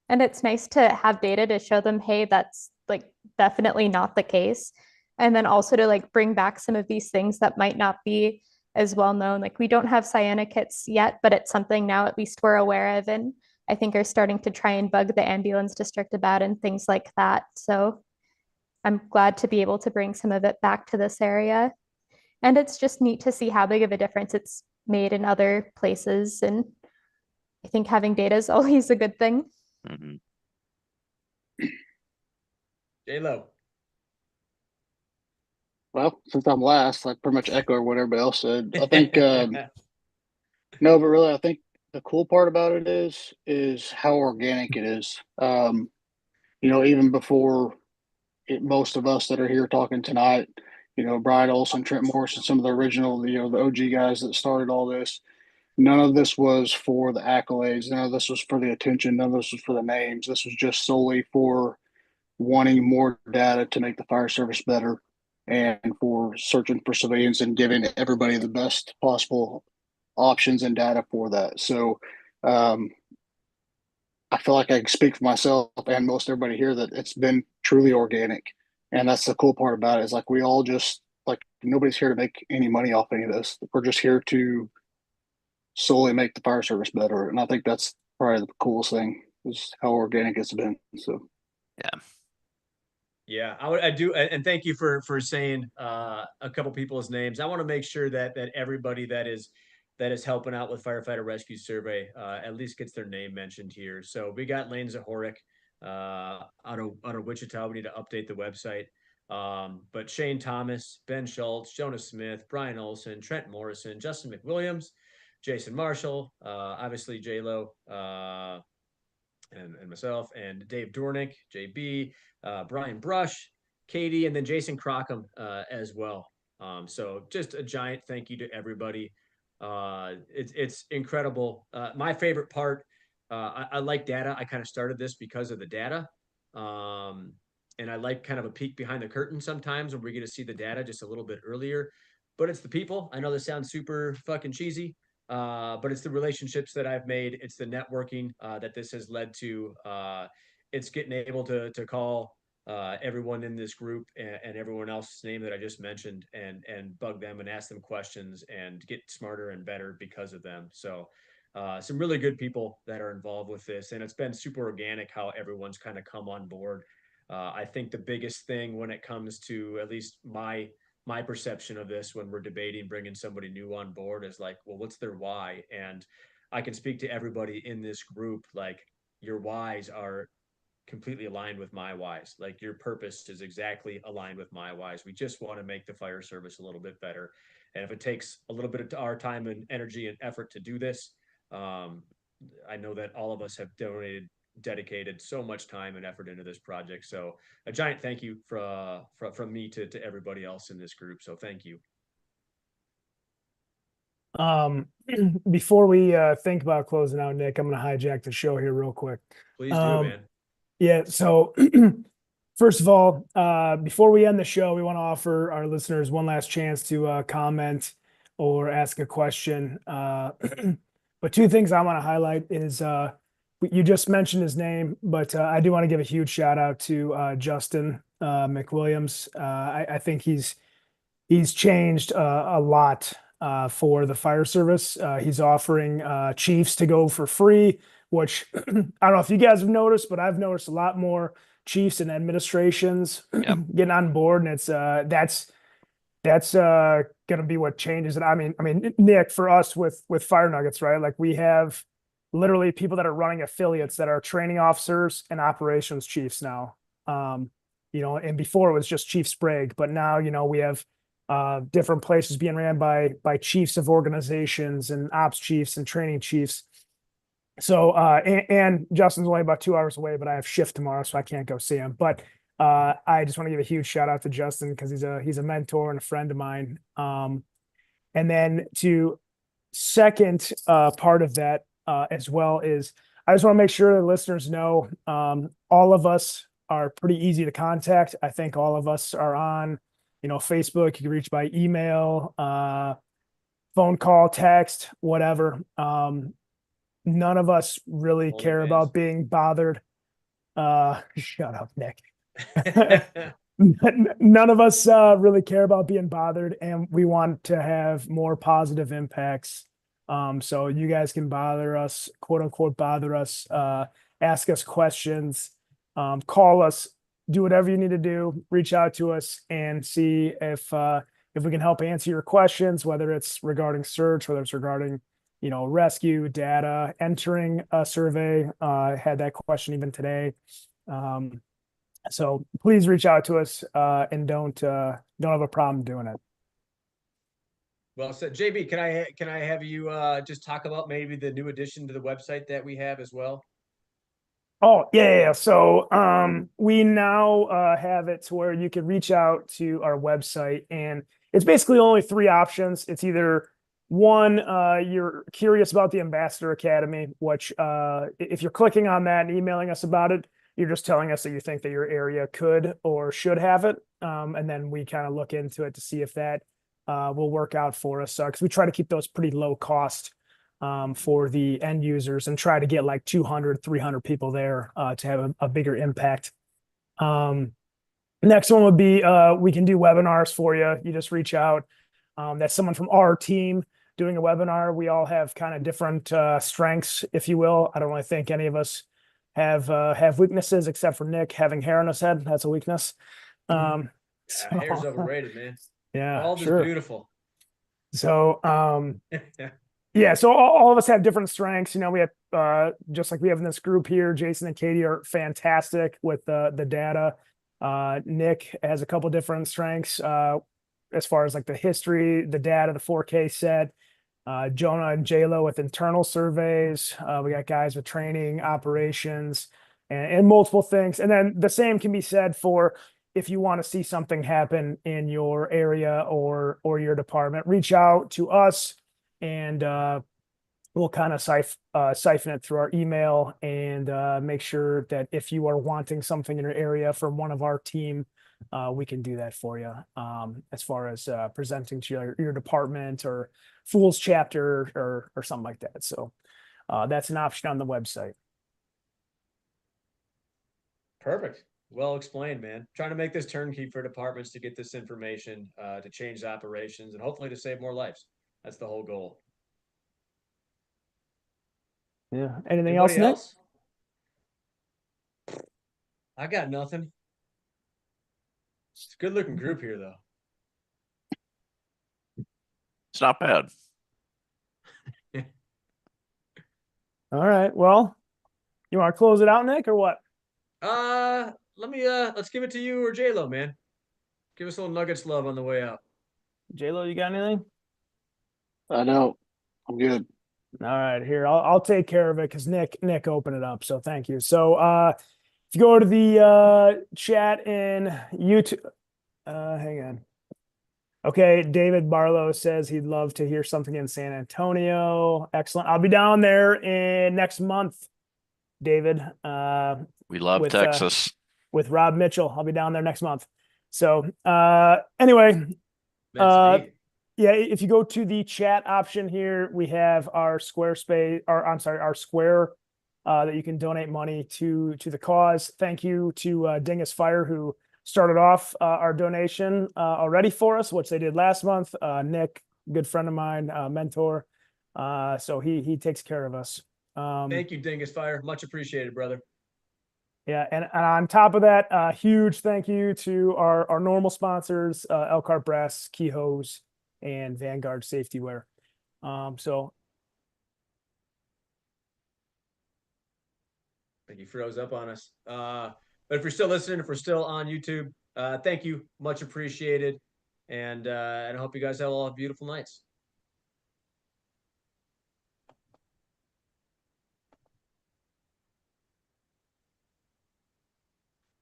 And it's nice to have data to show them, hey, that's like definitely not the case. And then also to like bring back some of these things that might not be as well known. Like we don't have cyana kits yet, but it's something now at least we're aware of, and I think are starting to try and bug the ambulance district about, and things like that. So I'm glad to be able to bring some of it back to this area. And it's just neat to see how big of a difference it's made in other places. And I think having data is always a good thing. Mm-hmm. J-Lo. Well, since I'm last, I pretty much echo what everybody else said. I think no, but really, I think the cool part about it is how organic it is. Even before most of us that are here talking tonight, Brian Olson, Trent Morrison, some of the original, the OG guys that started all this. None of this was for the accolades. None of this was for the attention. None of this was for the names. This was just solely for wanting more data to make the fire service better, and for searching for civilians and giving everybody the best possible options and data for that. So I feel like I can speak for myself and most everybody here that it's been truly organic. And that's the cool part about it, is like we all just, like, nobody's here to make any money off any of this. We're just here to solely make the fire service better. And I think that's probably the coolest thing, is how organic it's been. So Yeah. Yeah, I do, and thank you for saying a couple people's names. I want to make sure that everybody that is helping out with Firefighter Rescue Survey at least gets their name mentioned here. So we got Lane Zahoric out of Wichita. We need to update the website. But Shane Thomas, Ben Schultz, Jonas Smith, Brian Olson, Trent Morrison, Justin McWilliams, Jason Marshall, obviously J-Lo, and myself, and Dave Dornick, JB, Brian Brush, Katie, and then Jason Crockham as well. So just a giant thank you to everybody. It's incredible. My favorite part, I like data. I kind of started this because of the data. And I like kind of a peek behind the curtain sometimes when we get to see the data just a little bit earlier. But it's the people. I know this sounds super fucking cheesy, but it's the relationships that I've made. It's the networking that this has led to. It's getting able to call everyone in this group and everyone else's name that I just mentioned, and bug them and ask them questions and get smarter and better because of them. So some really good people that are involved with this, and it's been super organic how everyone's kind of come on board. I think the biggest thing when it comes to at least my perception of this when we're debating bringing somebody new on board is like, well, what's their why? And I can speak to everybody in this group, like your whys are completely aligned with my whys. Like your purpose is exactly aligned with my whys. We just want to make the fire service a little bit better. And if it takes a little bit of our time and energy and effort to do this, I know that all of us have dedicated so much time and effort into this project. So a giant thank you from me to everybody else in this group. So thank you. Before we think about closing out, Nick, I'm going to hijack the show here real quick. Please do, man. Yeah. So first of all, before we end the show, we want to offer our listeners one last chance to comment or ask a question. But two things I want to highlight is you just mentioned his name, but I do want to give a huge shout out to Justin McWilliams. I think he's changed a lot for the fire service. He's offering chiefs to go for free, which I don't know if you guys have noticed, but I've noticed a lot more chiefs and administrations getting on board, and it's that's going to be what changes it. I mean, Nick, for us with Fire Nuggets, right? Like we have literally people that are running affiliates that are training officers and operations chiefs now. And before it was just Chief Sprague, but now, we have different places being ran by chiefs of organizations and ops chiefs and training chiefs. So, and Justin's only about 2 hours away, but I have shift tomorrow, so I can't go see him. But I just want to give a huge shout out to Justin because he's a mentor and a friend of mine. And then to second part of that as well is I just want to make sure the listeners know all of us are pretty easy to contact. I think all of us are on, Facebook. You can reach by email, phone call, text, whatever. None of us really care about being bothered. Shut up, Nick. None of us really care about being bothered, and we want to have more positive impacts. So you guys can bother us, quote unquote, bother us, ask us questions, call us, do whatever you need to do, reach out to us and see if we can help answer your questions, whether it's regarding search, whether it's regarding, rescue data, entering a survey. Had that question even today. So please reach out to us and don't have a problem doing it. Well said. JB, can I have you just talk about maybe the new addition to the website that we have as well? Oh, yeah. So we now have it to where you can reach out to our website, and it's basically only three options. It's either one, you're curious about the Ambassador Academy, which if you're clicking on that and emailing us about it, you're just telling us that you think that your area could or should have it. And then we kind of look into it to see if that will work out for us. Because we try to keep those pretty low cost for the end users and try to get like 200, 300 people there to have a bigger impact. Next one would be we can do webinars for you. You just reach out. That's someone from our team doing a webinar. We all have kind of different strengths, if you will. I don't really think any of us have weaknesses except for Nick having hair on his head. That's a weakness. Hair's overrated, man. Yeah, all sure. Is beautiful. So yeah, so all of us have different strengths. We have just like we have in this group here, Jason and Katie are fantastic with the data. Nick has a couple different strengths as far as like the history, the data, the 4K set. Jonah and JLo with internal surveys. We got guys with training, operations, and multiple things. And then the same can be said for if you want to see something happen in your area or your department, reach out to us and we'll kind of siphon it through our email and make sure that if you are wanting something in your area from one of our team, we can do that for you as far as presenting to your department or Fool's chapter or something like that. So that's an option on the website. Perfect. Well explained, man. Trying to make this turnkey for departments to get this information, to change operations and hopefully to save more lives. That's the whole goal. Yeah. Anything Anybody else, Nick? I got nothing. It's a good looking group here, though. It's not bad. All right. Well, you want to close it out, Nick, or what? Let's give it to you or J-Lo, man. Give us a little Nuggets love on the way out. J-Lo, you got anything? I know. I'm good. All right, here I'll take care of it because Nick opened it up. So thank you. So if you go to the chat in YouTube, hang on. Okay, David Barlow says he'd love to hear something in San Antonio. Excellent. I'll be down there in next month, David. We love with, Texas. With Rob Mitchell. I'll be down there next month. So anyway, yeah, if you go to the chat option here, we have our Squarespace, or I'm sorry, our Square that you can donate money to the cause. Thank you to Dingus Fire, who started off our donation already for us, which they did last month. Nick, good friend of mine, mentor. So he takes care of us. Thank you, Dingus Fire. Much appreciated, brother. Yeah, and on top of that, huge thank you to our normal sponsors, Elkhart Brass, Key Hose, and Vanguard Safety Wear. So I think he froze up on us. But if you're still listening, if we're still on YouTube, thank you. Much appreciated. And I hope you guys have all beautiful nights.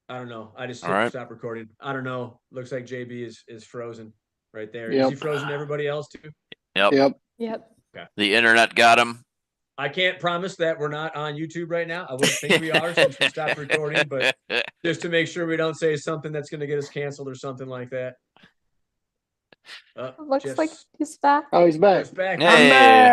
I don't know. I just stopped recording. I don't know. Looks like JB is frozen right there. Yep. Is he frozen to everybody else too? Yep. Yep. Okay. The internet got him. I can't promise that we're not on YouTube right now. I wouldn't think we are since we stopped recording, but just to make sure we don't say something that's going to get us canceled or something like that. Looks like he's back. Oh, he's back. Jeff's back. Hey. I'm back.